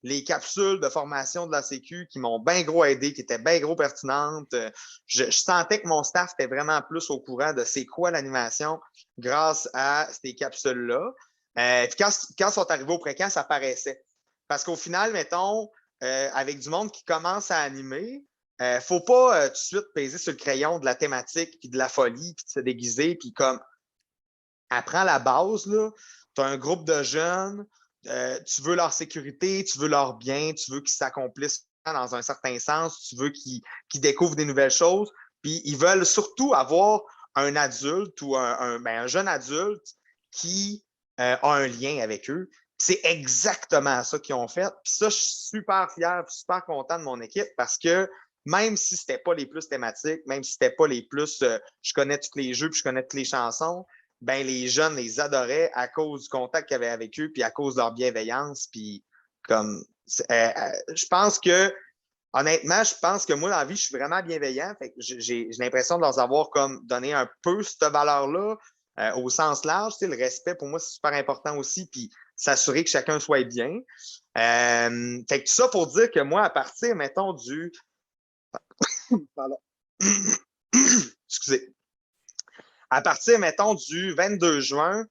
les capsules de formation de la Sécu qui m'ont bien gros aidé, qui étaient bien gros pertinentes. Je sentais que mon staff était vraiment plus au courant de c'est quoi l'animation grâce à ces capsules-là. Puis quand ils sont arrivés au pré-camp, ça paraissait. Parce qu'au final, mettons, avec du monde qui commence à animer, faut pas tout de suite peser sur le crayon de la thématique, puis de la folie, puis de se déguiser, puis comme apprends la base, là. Tu as un groupe de jeunes, tu veux leur sécurité, tu veux leur bien, tu veux qu'ils s'accomplissent dans un certain sens, tu veux qu'ils découvrent des nouvelles choses, puis ils veulent surtout avoir un adulte ou un jeune adulte qui a un lien avec eux. C'est exactement ça qu'ils ont fait. Puis ça, je suis super fier, super content de mon équipe parce que même si ce n'était pas les plus thématiques, même si ce n'était pas les plus je connais tous les jeux puis je connais toutes les chansons, les jeunes les adoraient à cause du contact qu'il y avait avec eux puis à cause de leur bienveillance. Puis comme je pense que honnêtement, je pense que moi, dans la vie, je suis vraiment bienveillant. Fait que j'ai l'impression de leur avoir comme donné un peu cette valeur-là au sens large. Tu sais, le respect, pour moi, c'est super important aussi. Puis s'assurer que chacun soit bien. Fait que tout ça pour dire que moi, à partir, mettons, du... Pardon. Excusez. À partir, mettons, du 22 juin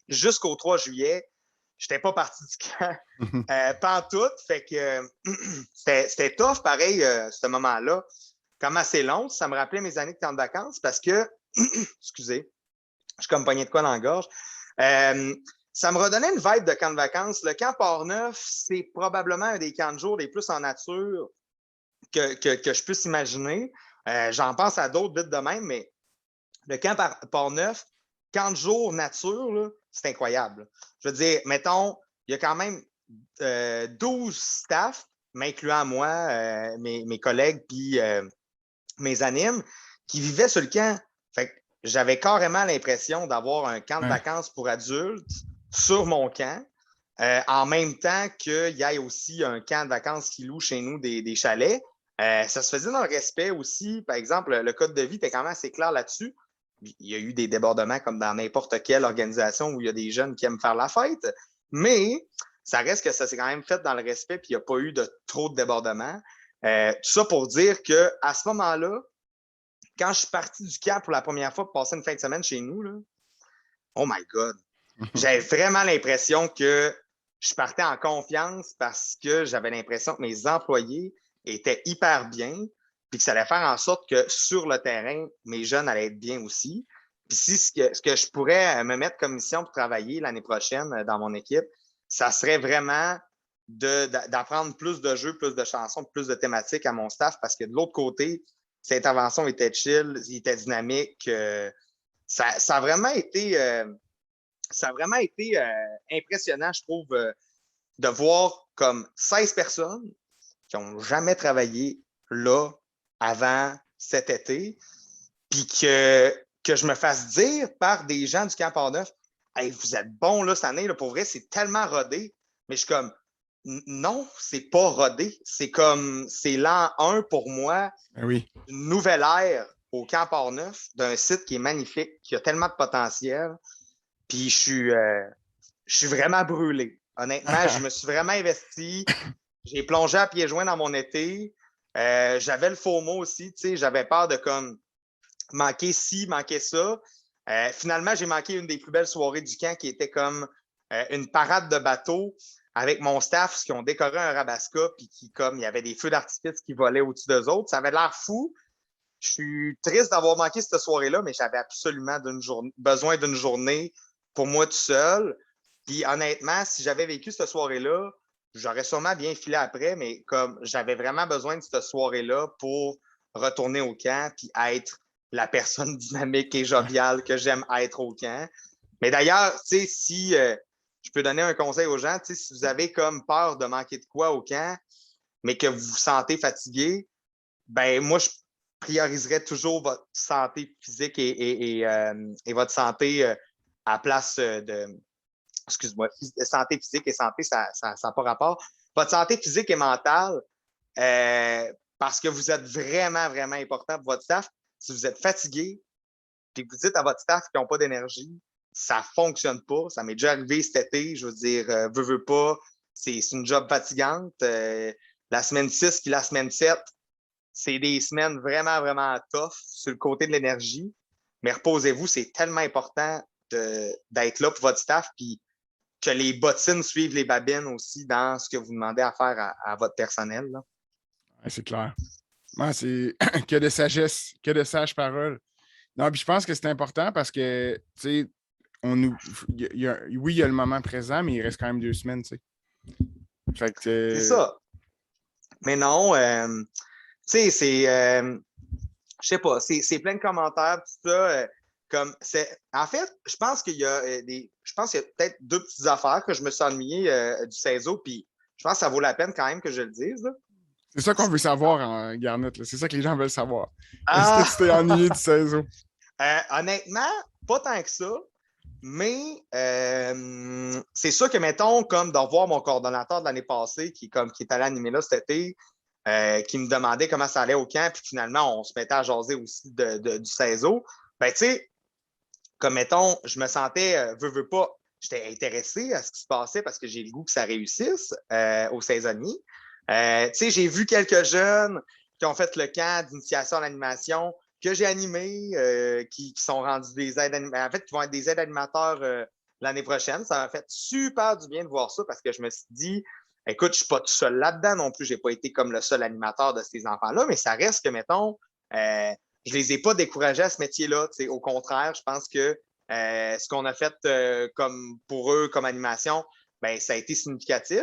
jusqu'au 3 juillet, je n'étais pas parti du camp. Pas en tout. Fait que c'était tough, pareil, ce moment-là. Comme assez long, ça me rappelait mes années de camp de vacances parce que, excusez, je suis comme pogné de quoi dans la gorge. Ça me redonnait une vibe de camp de vacances. Le camp Port-Neuf, c'est probablement un des camps de jour les plus en nature que je puisse imaginer. J'en pense à d'autres vite de même, mais le camp Port-Neuf, camp de jour nature, c'est incroyable. Je veux dire, mettons, il y a quand même 12 staff, m'incluant moi, mes collègues, puis mes animes, qui vivaient sur le camp. Fait que j'avais carrément l'impression d'avoir un camp de vacances pour adultes sur mon camp, en même temps qu'il y ait aussi un camp de vacances qui loue chez nous des chalets. Ça se faisait dans le respect aussi. Par exemple, le code de vie était quand même assez clair là-dessus. Il y a eu des débordements comme dans n'importe quelle organisation où il y a des jeunes qui aiment faire la fête, mais ça reste que ça s'est quand même fait dans le respect puis il n'y a pas eu de trop de débordements. Tout ça pour dire qu'à ce moment-là, quand je suis parti du camp pour la première fois pour passer une fin de semaine chez nous, là, oh my God, j'avais vraiment l'impression que je partais en confiance parce que j'avais l'impression que mes employés étaient hyper bien, puis que ça allait faire en sorte que sur le terrain, mes jeunes allaient être bien aussi. Puis si ce que je pourrais me mettre comme mission pour travailler l'année prochaine dans mon équipe, ça serait vraiment d'apprendre plus de jeux, plus de chansons, plus de thématiques à mon staff parce que de l'autre côté, cette intervention était chill, il était dynamique. Ça a vraiment été impressionnant, je trouve, de voir comme 16 personnes qui n'ont jamais travaillé là avant cet été, puis que je me fasse dire par des gens du Camp Port-Neuf, hey, vous êtes bons là, cette année, là, pour vrai, c'est tellement rodé. Mais je suis comme, non, c'est pas rodé. C'est l'an 1 pour moi, Oui. une nouvelle ère au Camp Port-Neuf, d'un site qui est magnifique, qui a tellement de potentiel. Puis je suis vraiment brûlé. Honnêtement, je me suis vraiment investi. J'ai plongé à pieds joints dans mon été. J'avais le FOMO aussi, tu sais, j'avais peur de comme manquer ci, manquer ça. Finalement, j'ai manqué une des plus belles soirées du camp qui était comme une parade de bateaux avec mon staff qui ont décoré un Rabasca puis qui, comme, il y avait des feux d'artifice qui volaient au-dessus d'eux autres. Ça avait l'air fou. Je suis triste d'avoir manqué cette soirée-là, mais j'avais absolument besoin d'une journée pour moi tout seul. Puis honnêtement, si j'avais vécu cette soirée-là, j'aurais sûrement bien filé après, mais comme j'avais vraiment besoin de cette soirée-là pour retourner au camp puis être la personne dynamique et joviale que j'aime être au camp. Mais d'ailleurs, tu sais, si je peux donner un conseil aux gens, tu sais, si vous avez comme peur de manquer de quoi au camp, mais que vous vous sentez fatigué, ben moi, je prioriserais toujours votre santé physique et votre santé à place de, excuse-moi, santé physique et santé, ça n'a pas rapport. Votre santé physique et mentale, parce que vous êtes vraiment, vraiment important pour votre staff. Si vous êtes fatigué, puis que vous dites à votre staff qu'ils n'ont pas d'énergie, ça ne fonctionne pas. Ça m'est déjà arrivé cet été. Je veux dire, veux pas, c'est une job fatigante. La semaine 6 puis la semaine 7, c'est des semaines vraiment, vraiment tough sur le côté de l'énergie. Mais reposez-vous, c'est tellement important d'être là pour votre staff, puis que les bottines suivent les babines aussi dans ce que vous demandez à faire à votre personnel. Là. Ouais, c'est clair. Ouais, c'est que de sagesse, que de sages paroles. Non, puis je pense que c'est important parce que, tu sais, oui, il y a le moment présent, mais il reste quand même 2 semaines, tu sais. Fait que. C'est ça. Mais non, tu sais, je sais pas, c'est plein de commentaires, tout ça. En fait, je pense qu'il y a je pense qu'il y a peut-être deux petites affaires que je me suis ennuyé du CESO, puis je pense que ça vaut la peine quand même que je le dise. Là. C'est ça qu'on veut savoir en Garnett, là. C'est ça que les gens veulent savoir. Est-ce que Ah! tu t'es ennuyé du CESO? Honnêtement, pas tant que ça, mais c'est sûr que, mettons, comme de revoir mon coordonnateur de l'année passée qui est allé animer là cet été, qui me demandait comment ça allait au camp, puis finalement, on se mettait à jaser aussi du CESO. Ben, tu sais, comme mettons, je me sentais, veux pas, j'étais intéressé à ce qui se passait parce que j'ai le goût que ça réussisse aux saisonniers. Tu sais, j'ai vu quelques jeunes qui ont fait le camp d'initiation à l'animation que j'ai animé, qui sont rendus des aides animateurs, en fait, qui vont être des aides animateurs l'année prochaine. Ça m'a fait super du bien de voir ça parce que je me suis dit, écoute, je ne suis pas tout seul là-dedans non plus. Je n'ai pas été comme le seul animateur de ces enfants-là, mais ça reste que, mettons, je ne les ai pas découragés à ce métier-là. Au contraire, je pense que ce qu'on a fait comme pour eux comme animation, ben, ça a été significatif.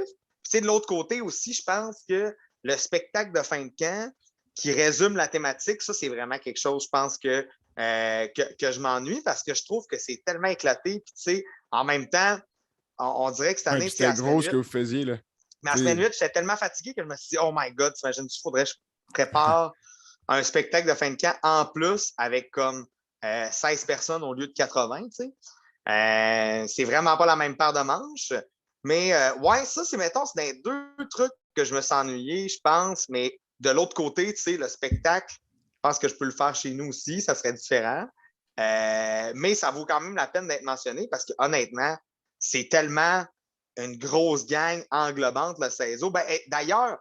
Puis, de l'autre côté aussi, je pense que le spectacle de fin de camp qui résume la thématique, ça, c'est vraiment quelque chose, je pense, que je m'ennuie parce que je trouve que c'est tellement éclaté. Puis, tu sais, en même temps, on dirait que cette Ouais, année, puis c'est c'était à semaine gros ce 8. que vous faisiez, là. Mais à semaine 8, j'étais tellement fatigué que je me suis dit, oh my God, t'imagines-tu, il faudrait que je prépare un spectacle de fin de camp en plus avec comme 16 personnes au lieu de 80, tu sais. C'est vraiment pas la même paire de manches. Mais ouais, ça, c'est, mettons, c'est dans deux trucs que je me suis ennuyé, je pense. Mais de l'autre côté, tu sais, le spectacle, je pense que je peux le faire chez nous aussi, ça serait différent. Mais ça vaut quand même la peine d'être mentionné parce que honnêtement, c'est tellement une grosse gang englobante, le CESO. Ben, d'ailleurs,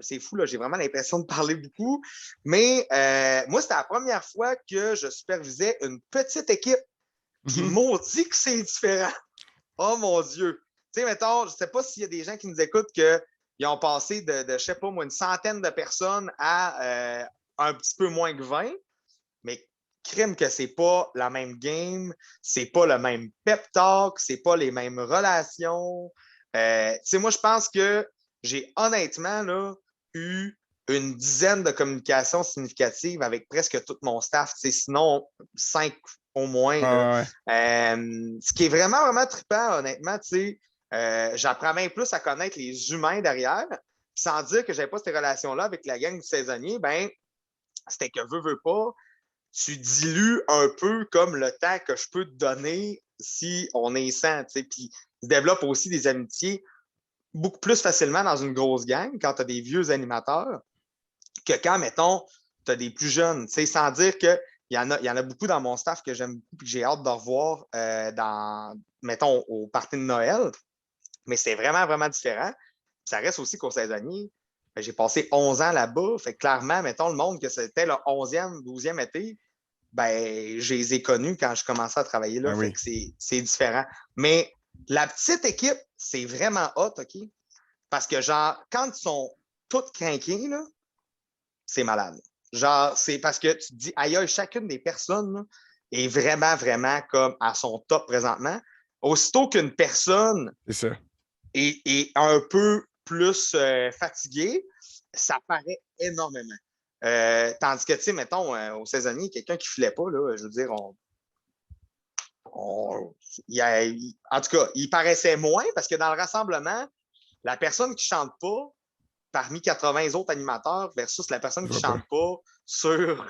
c'est fou, là, j'ai vraiment l'impression de parler beaucoup, mais moi, c'était la première fois que je supervisais une petite équipe. Puis maudit que c'est différent. Oh mon Dieu. Tu sais, mettons, je ne sais pas s'il y a des gens qui nous écoutent qu'ils ont passé de je ne sais pas moi, une centaine de personnes à un petit peu moins que 20, mais crime que c'est pas la même game, c'est pas le même pep talk, c'est pas les mêmes relations. Tu sais, moi, je pense que j'ai honnêtement là, eu une dizaine de communications significatives avec presque tout mon staff. Sinon, 5 au moins. Là. Ouais. Ce qui est vraiment, vraiment trippant, honnêtement, j'apprends même plus à connaître les humains derrière, sans dire que je n'avais pas ces relations-là avec la gang du saisonnier, ben, c'était que veux pas, tu dilues un peu comme le temps que je peux te donner si on est 100, puis tu développes aussi des amitiés beaucoup plus facilement dans une grosse gang quand tu as des vieux animateurs que quand, mettons, tu as des plus jeunes, sans dire qu'il y en a beaucoup dans mon staff que j'aime et que j'ai hâte de revoir mettons, au party de Noël, mais c'est vraiment, vraiment différent. Ça reste aussi qu'au saisonnier, j'ai passé 11 ans là-bas, fait que clairement, mettons, le monde que c'était le 11e, 12e été, ben, je les ai connus quand je commençais à travailler là. Fait que c'est différent. Mais la petite équipe, c'est vraiment hot, OK? Parce que, genre, quand ils sont tous craqués, là, c'est malade. Genre, c'est parce que tu te dis, aïe, chacune des personnes là, est vraiment, vraiment comme à son top présentement. Aussitôt qu'une personne est un peu plus fatiguée, ça paraît énormément. Tandis que, tu sais, mettons, au saisonnier, quelqu'un qui ne filait pas, là, je veux dire, en tout cas, il paraissait moins parce que dans le rassemblement, la personne qui ne chante pas, parmi 80 autres animateurs, versus la personne qui ne chante pas sur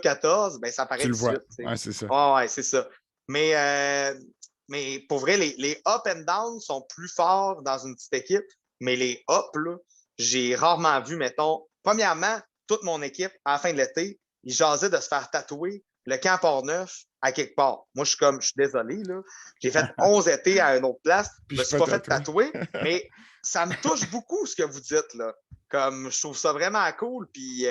14, ben, ça paraît Tu tout le de vois. suite. Ouais, c'est ça. Ouais, c'est ça. Mais pour vrai, les up and down sont plus forts dans une petite équipe, mais les up, là, j'ai rarement vu, mettons, premièrement, toute mon équipe, à la fin de l'été, ils jasaient de se faire tatouer le camp Port-Neuf à quelque part. Moi, je suis désolé, là. J'ai fait 11 étés à une autre place. Je me suis pas fait tatouer, mais ça me touche beaucoup ce que vous dites, là. Comme, je trouve ça vraiment cool. Puis,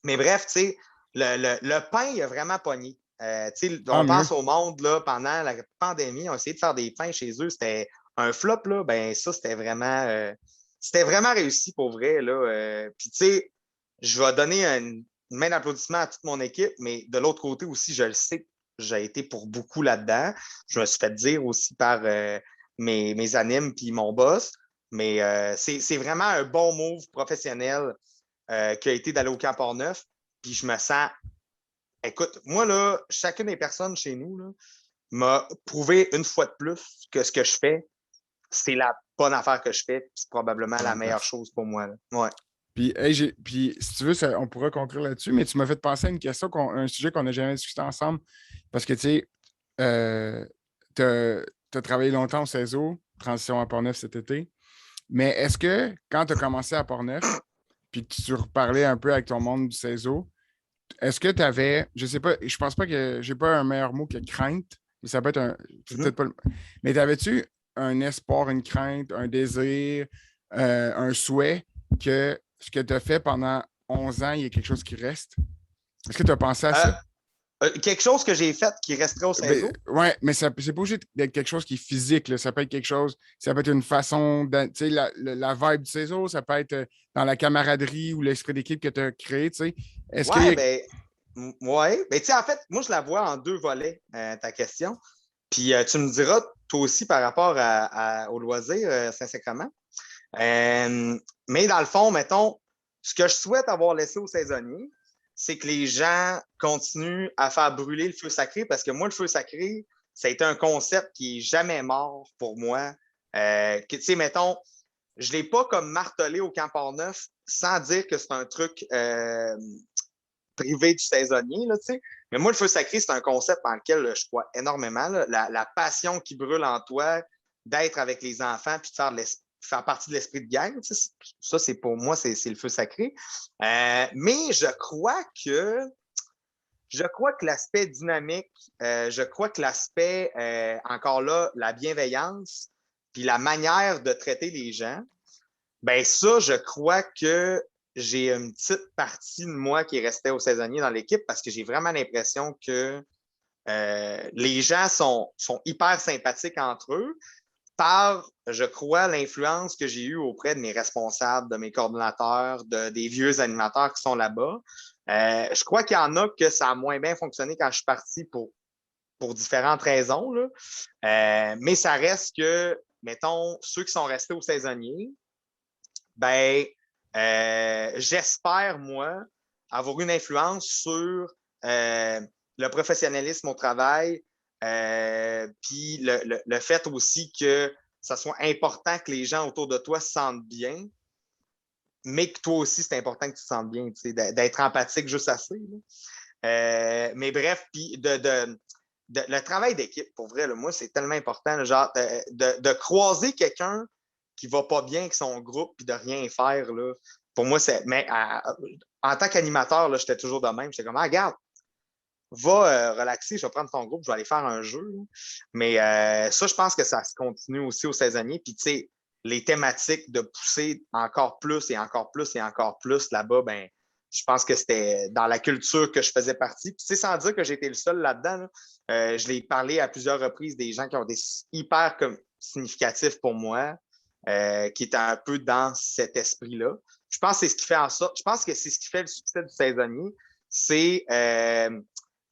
mais bref, tu sais, le pain, il a vraiment pogné. On pense au monde, là, pendant la pandémie, on a essayé de faire des pains chez eux. C'était un flop, là. Ben, ça, c'était vraiment réussi pour vrai, là. Puis, tu sais, je vais donner une main d'applaudissement à toute mon équipe, mais de l'autre côté aussi, je le sais, j'ai été pour beaucoup là-dedans. Je me suis fait dire aussi par mes animes puis mon boss. Mais c'est vraiment un bon move professionnel qui a été d'aller au Camp Port-Neuf. Puis je me sens. Écoute, moi, là, chacune des personnes chez nous là, m'a prouvé une fois de plus que ce que je fais, c'est la bonne affaire que je fais. C'est probablement la meilleure chose pour moi. Là. Ouais. Puis, hey, puis, si tu veux, on pourra conclure là-dessus, mais tu m'as fait penser à une question, un sujet qu'on n'a jamais discuté ensemble. Parce que, tu sais, tu as travaillé longtemps au CESO, transition à Port-Neuf cet été. Mais est-ce que quand tu as commencé à Port-Neuf, puis que tu reparlais un peu avec ton monde du CESO, est-ce que tu avais, je sais pas, je pense pas que j'ai pas un meilleur mot que crainte, mais ça peut être un. C'est peut-être pas mais t'avais-tu un espoir, une crainte, un désir, un souhait que ce que tu as fait pendant 11 ans, il y a quelque chose qui reste? Est-ce que tu as pensé à ça? Quelque chose que j'ai fait qui resterait au CESO? Ouais, mais c'est pas obligé d'être quelque chose qui est physique. Là. Ça peut être quelque chose, ça peut être une façon, tu sais, la vibe du CESO, ça peut être dans la camaraderie ou l'esprit d'équipe que tu as créé. Est-ce qu'il y a... ouais, ben, tu sais, en fait, moi, je la vois en deux volets, ta question. Puis tu me diras, toi aussi, par rapport au loisir, Saint-Sacrement. Mais dans le fond, mettons, ce que je souhaite avoir laissé aux saisonniers, c'est que les gens continuent à faire brûler le feu sacré parce que moi, le feu sacré, ça a été un concept qui est jamais mort pour moi. Tu sais, mettons, je ne l'ai pas comme martelé au Camp Port-Neuf sans dire que c'est un truc privé du saisonnier, là, tu sais. Mais moi, le feu sacré, c'est un concept dans lequel je crois énormément. Là. La passion qui brûle en toi d'être avec les enfants puis de faire faire partie de l'esprit de gang. Ça, c'est pour moi, c'est le feu sacré. Mais je crois que l'aspect dynamique, je crois que l'aspect, encore là, la bienveillance, puis la manière de traiter les gens, ben ça, je crois que j'ai une petite partie de moi qui restait au saisonnier dans l'équipe parce que j'ai vraiment l'impression que les gens sont hyper sympathiques entre eux par, je crois, l'influence que j'ai eue auprès de mes responsables, de mes coordonnateurs, des vieux animateurs qui sont là-bas. Je crois qu'il y en a que ça a moins bien fonctionné quand je suis parti pour différentes raisons. Là. Mais ça reste que, mettons, ceux qui sont restés au saisonnier, ben, j'espère, moi, avoir une influence sur le professionnalisme au travail, puis le fait aussi que ça soit important que les gens autour de toi se sentent bien, mais que toi aussi, c'est important que tu te sentes bien, d'être empathique juste assez. Mais bref, puis le travail d'équipe, pour vrai, là, moi, c'est tellement important, là, genre, de croiser quelqu'un qui va pas bien avec son groupe puis de rien faire, là, pour moi, c'est. Mais en tant qu'animateur, là, j'étais toujours de même. J'étais comme, ah, regarde, va relaxer, je vais prendre ton groupe, je vais aller faire un jeu. Là. Mais ça, je pense que ça se continue aussi aux saisonniers. Puis, tu sais, les thématiques de pousser encore plus et encore plus et encore plus là-bas, ben, je pense que c'était dans la culture que je faisais partie. Puis, tu sais, sans dire que j'étais le seul là-dedans, là, je l'ai parlé à plusieurs reprises des gens qui ont des hyper significatifs pour moi, qui étaient un peu dans cet esprit-là. Je pense que c'est ce qui fait en sorte, je pense que c'est ce qui fait le succès du saisonnier, c'est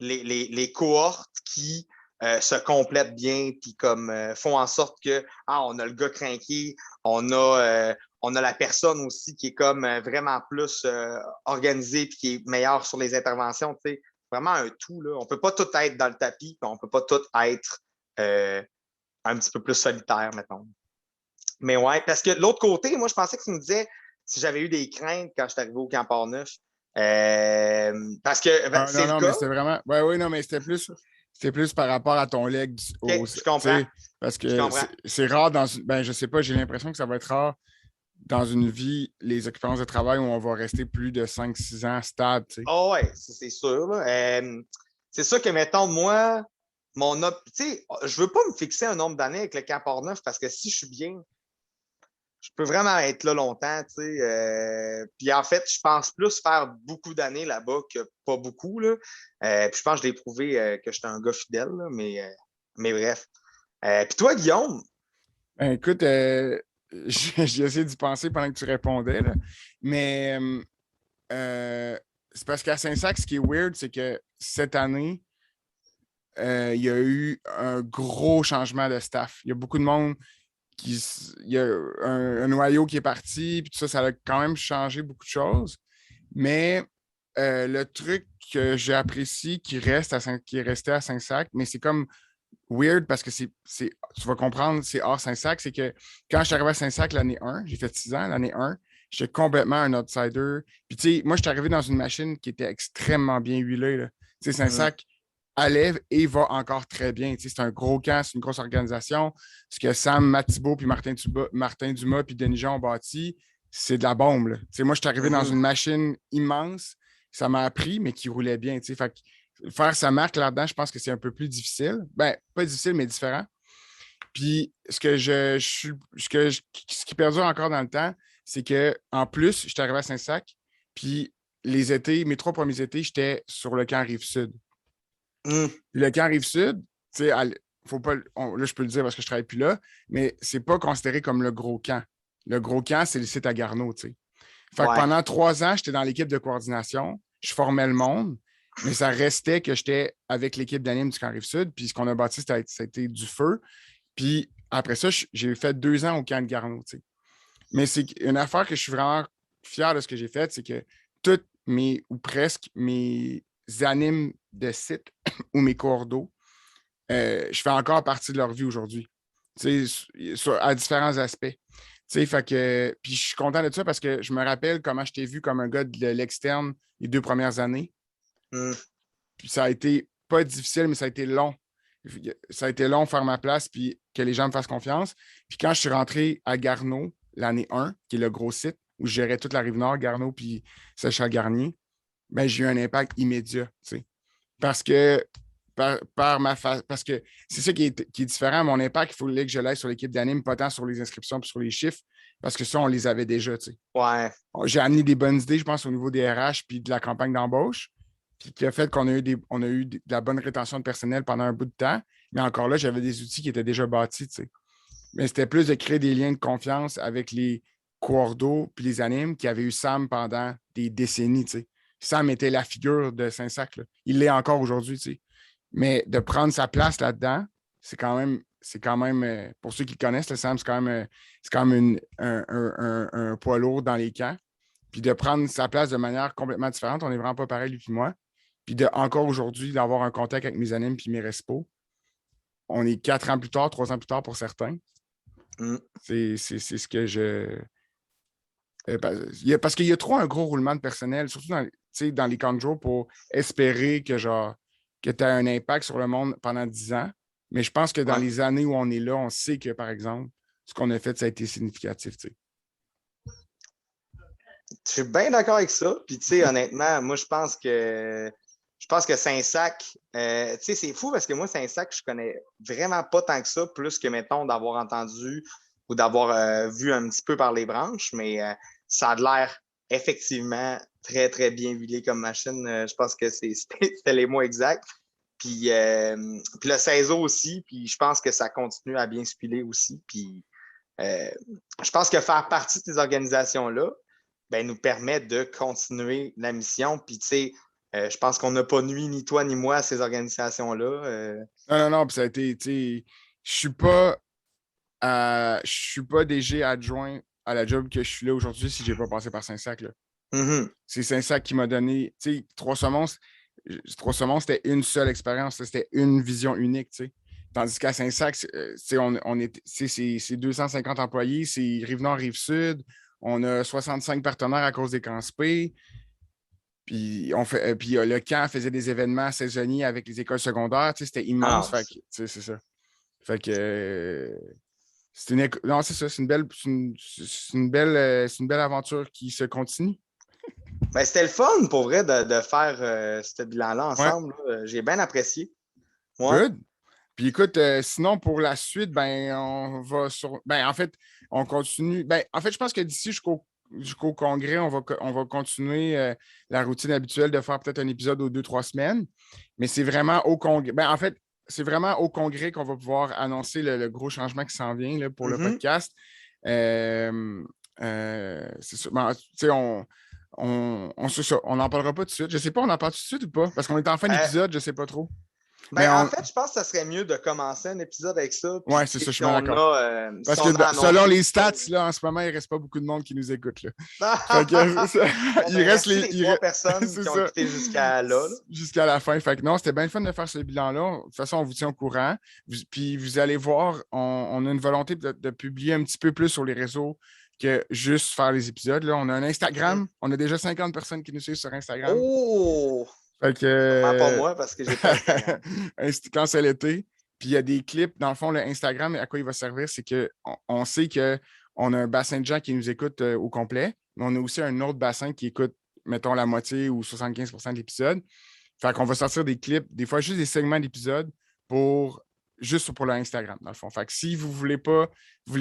les cohortes qui se complètent bien, puis comme font en sorte que on a le gars crinqué, on a la personne aussi qui est comme vraiment plus organisée puis qui est meilleure sur les interventions. Tu sais, vraiment un tout. Là. On ne peut pas tout être dans le tapis, puis on ne peut pas tout être un petit peu plus solitaire, mettons. Mais ouais, parce que l'autre côté, moi, je pensais que tu me disais si j'avais eu des craintes quand je suis arrivé au Camp Port-Neuf. Parce que c'est le Non, mais cas. c'était vraiment. Ouais, oui, non, mais c'était plus par rapport à ton leg OK, je comprends. parce Je que comprends. c'est rare dans une. Ben, je sais pas, j'ai l'impression que ça va être rare dans une vie, les expériences de travail où on va rester plus de 5-6 ans stable, tu sais. Oh ouais, c'est sûr. Là. C'est sûr que, mettons, moi, tu sais, je veux pas me fixer un nombre d'années avec le Camp Port-Neuf parce que si je suis bien, je peux vraiment être là longtemps, tu sais. Puis en fait, je pense plus faire beaucoup d'années là-bas que pas beaucoup, là. Puis je pense que je l'ai prouvé que j'étais un gars fidèle, là, mais bref. Puis toi, Guillaume, Ben, écoute, j'ai essayé d'y penser pendant que tu répondais, là. Mais c'est parce qu'à Saint-Sac, ce qui est weird, c'est que cette année, il y a eu un gros changement de staff. Il y a beaucoup de monde il y a un noyau qui est parti, puis tout ça, ça a quand même changé beaucoup de choses. Mais le truc que j'apprécie qui est resté à Saint-Sac, mais c'est comme weird parce que tu vas comprendre, c'est hors Saint-Sac, c'est que quand je suis arrivé à Saint-Sac l'année 1, j'ai fait 6 ans, l'année 1, j'étais complètement un outsider. Puis tu sais, moi, je suis arrivé dans une machine qui était extrêmement bien huilée. Tu sais, Saint-Sac allait et va encore très bien. Tu sais, c'est un gros camp, c'est une grosse organisation. Ce que Sam Mathibault, puis Martin Dumas, puis Denis Jean ont bâti, c'est de la bombe. Là. Tu sais, moi, je suis arrivé dans une machine immense, ça m'a appris, mais qui roulait bien. Tu sais, fait que faire sa marque là-dedans, je pense que c'est un peu plus difficile. Ben, pas difficile, mais différent. Puis, ce qui perdure encore dans le temps, c'est que en plus, je suis arrivé à Saint-Sac, puis les étés, mes 3 premiers étés, j'étais sur le camp Rive-Sud. Le camp Rive-Sud, tu sais, faut pas, là, je peux le dire parce que je ne travaille plus là, mais c'est pas considéré comme le gros camp. Le gros camp, c'est le site à Garneau, tu sais. Fait que ouais. pendant 3 ans, j'étais dans l'équipe de coordination. Je formais le monde, mais ça restait que j'étais avec l'équipe d'anime du camp Rive-Sud. Puis ce qu'on a bâti, ça a été du feu. Puis après ça, j'ai fait 2 ans au camp de Garneau, tu sais. Mais c'est une affaire que je suis vraiment fier de ce que j'ai fait, c'est que toutes ou presque mes animes de site ou mes cordos, je fais encore partie de leur vie aujourd'hui, à différents aspects. Fait que, puis je suis content de ça parce que je me rappelle comment je t'ai vu comme un gars de l'externe les 2 premières années. Puis ça a été pas difficile, mais ça a été long. Ça a été long de faire ma place puis que les gens me fassent confiance. Puis quand je suis rentré à Garneau, l'année 1, qui est le gros site, où je gérais toute la Rive-Nord, Garneau puis Sacha-Garnier, ben, j'ai eu un impact immédiat, tu sais. Parce que parce que c'est ça qui est différent. Mon impact, il fallait que je l'aille sur l'équipe d'anime, pas tant sur les inscriptions et sur les chiffres, parce que ça, on les avait déjà, tu sais. Ouais. J'ai amené des bonnes idées, je pense, au niveau des RH puis de la campagne d'embauche, puis qui a fait qu'on a eu, de la bonne rétention de personnel pendant un bout de temps. Mais encore là, j'avais des outils qui étaient déjà bâtis, tu sais. Mais c'était plus de créer des liens de confiance avec les coordos puis les animes qui avaient eu Sam pendant des décennies, tu sais. Sam était la figure de Saint-Sac, là. Il l'est encore aujourd'hui, tu sais. Mais de prendre sa place là-dedans, c'est quand même pour ceux qui le connaissent, le Sam, c'est quand même un poids lourd dans les camps. Puis de prendre sa place de manière complètement différente, on n'est vraiment pas pareil, lui et moi. Puis encore aujourd'hui, d'avoir un contact avec mes animes puis mes respos. On est 4 ans plus tard, 3 ans plus tard pour certains. Mm. C'est ce que je. Parce qu'il y a trop un gros roulement de personnel, surtout dans les camps de jour, pour espérer que tu as un impact sur le monde pendant 10 ans. Mais je pense que dans les années où on est là, on sait que, par exemple, ce qu'on a fait, ça a été significatif. Tu sais. Je suis bien d'accord avec ça. Puis, tu sais, honnêtement, moi, je pense que Saint-Sac, tu sais, c'est fou parce que moi, Saint-Sac, je connais vraiment pas tant que ça, plus que, mettons, d'avoir entendu ou d'avoir vu un petit peu par les branches, mais ça a l'air effectivement très, très bien huilé comme machine. Je pense que c'était les mots exacts. Puis le Céso aussi, puis je pense que ça continue à bien se piler aussi. Puis je pense que faire partie de ces organisations-là, ben, nous permet de continuer la mission. Puis, tu sais, je pense qu'on n'a pas nuit, ni toi, ni moi, à ces organisations-là. Non, puis ça a été, tu sais, je suis pas DG adjoint à la job que je suis là aujourd'hui si je n'ai pas passé par Saint-Sac. Là. Mm-hmm. C'est Saint-Sac qui m'a donné, tu sais, Trois Saumons, c'était une seule expérience, c'était une vision unique, tu sais. Tandis qu'à Saint-Sac, c'est 250 employés, c'est Rive-Nord, Rive-Sud. On a 65 partenaires à cause des camps SP. Puis, le camp faisait des événements saisonniers avec les écoles secondaires. Tu sais, c'était immense. Ah, c'est ça. Fait que non, c'est ça. C'est une belle aventure qui se continue. ben, c'était le fun pour vrai de faire ce bilan-là Ouais. ensemble. Là. J'ai bien apprécié. Ouais. Good. Puis écoute, sinon, pour la suite, ben, on va sur. Ben, en fait, on continue. Ben, en fait, je pense que d'ici jusqu'au congrès, on va continuer la routine habituelle de faire peut-être un épisode aux 2-3 semaines. Mais c'est vraiment au congrès. Ben, en fait, c'est vraiment au congrès qu'on va pouvoir annoncer le gros changement qui s'en vient là, pour le podcast. C'est ça. Ben, tu sais, on n'en parlera pas tout de suite. Je ne sais pas, on en parle tout de suite ou pas? Parce qu'on est en fin d'épisode, je ne sais pas trop. Ben, en fait, je pense que ça serait mieux de commencer un épisode avec ça. Oui, c'est ça, je suis bien d'accord. Parce si que selon les stats, là, en ce moment, il ne reste pas beaucoup de monde qui nous écoute. Là. Il reste les 3 personnes qui ont écouté jusqu'à là. Jusqu'à la fin. Fait que non, c'était bien le fun de faire ce bilan-là. De toute façon, on vous tient au courant. Puis vous allez voir, on a une volonté de publier un petit peu plus sur les réseaux que juste faire les épisodes. Là. On a un Instagram. On a déjà 50 personnes qui nous suivent sur Instagram. Oh! Fait que, pas moi parce que j'ai pas Instagram. Quand c'est l'été. Puis il y a des clips. Dans le fond, le Instagram, à quoi il va servir, c'est qu'on sait qu'on a un bassin de gens qui nous écoutent au complet, mais on a aussi un autre bassin qui écoute, mettons, la moitié ou 75% de l'épisode. Fait qu'on va sortir des clips, des fois juste des segments d'épisodes juste pour le Instagram, dans le fond. Fait que si vous voulez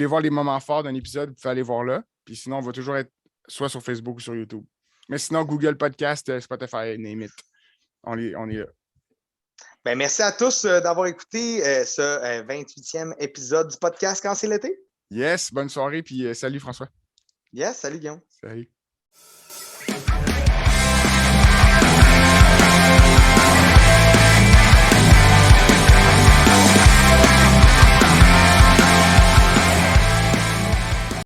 voir les moments forts d'un épisode, vous pouvez aller voir là. Puis sinon, on va toujours être soit sur Facebook ou sur YouTube. Mais sinon, Google Podcast, Spotify, name it. On est là. Ben, merci à tous d'avoir écouté ce 28e épisode du podcast Quand c'est l'été. Yes, bonne soirée, puis salut François. Yes, salut Guillaume. Salut.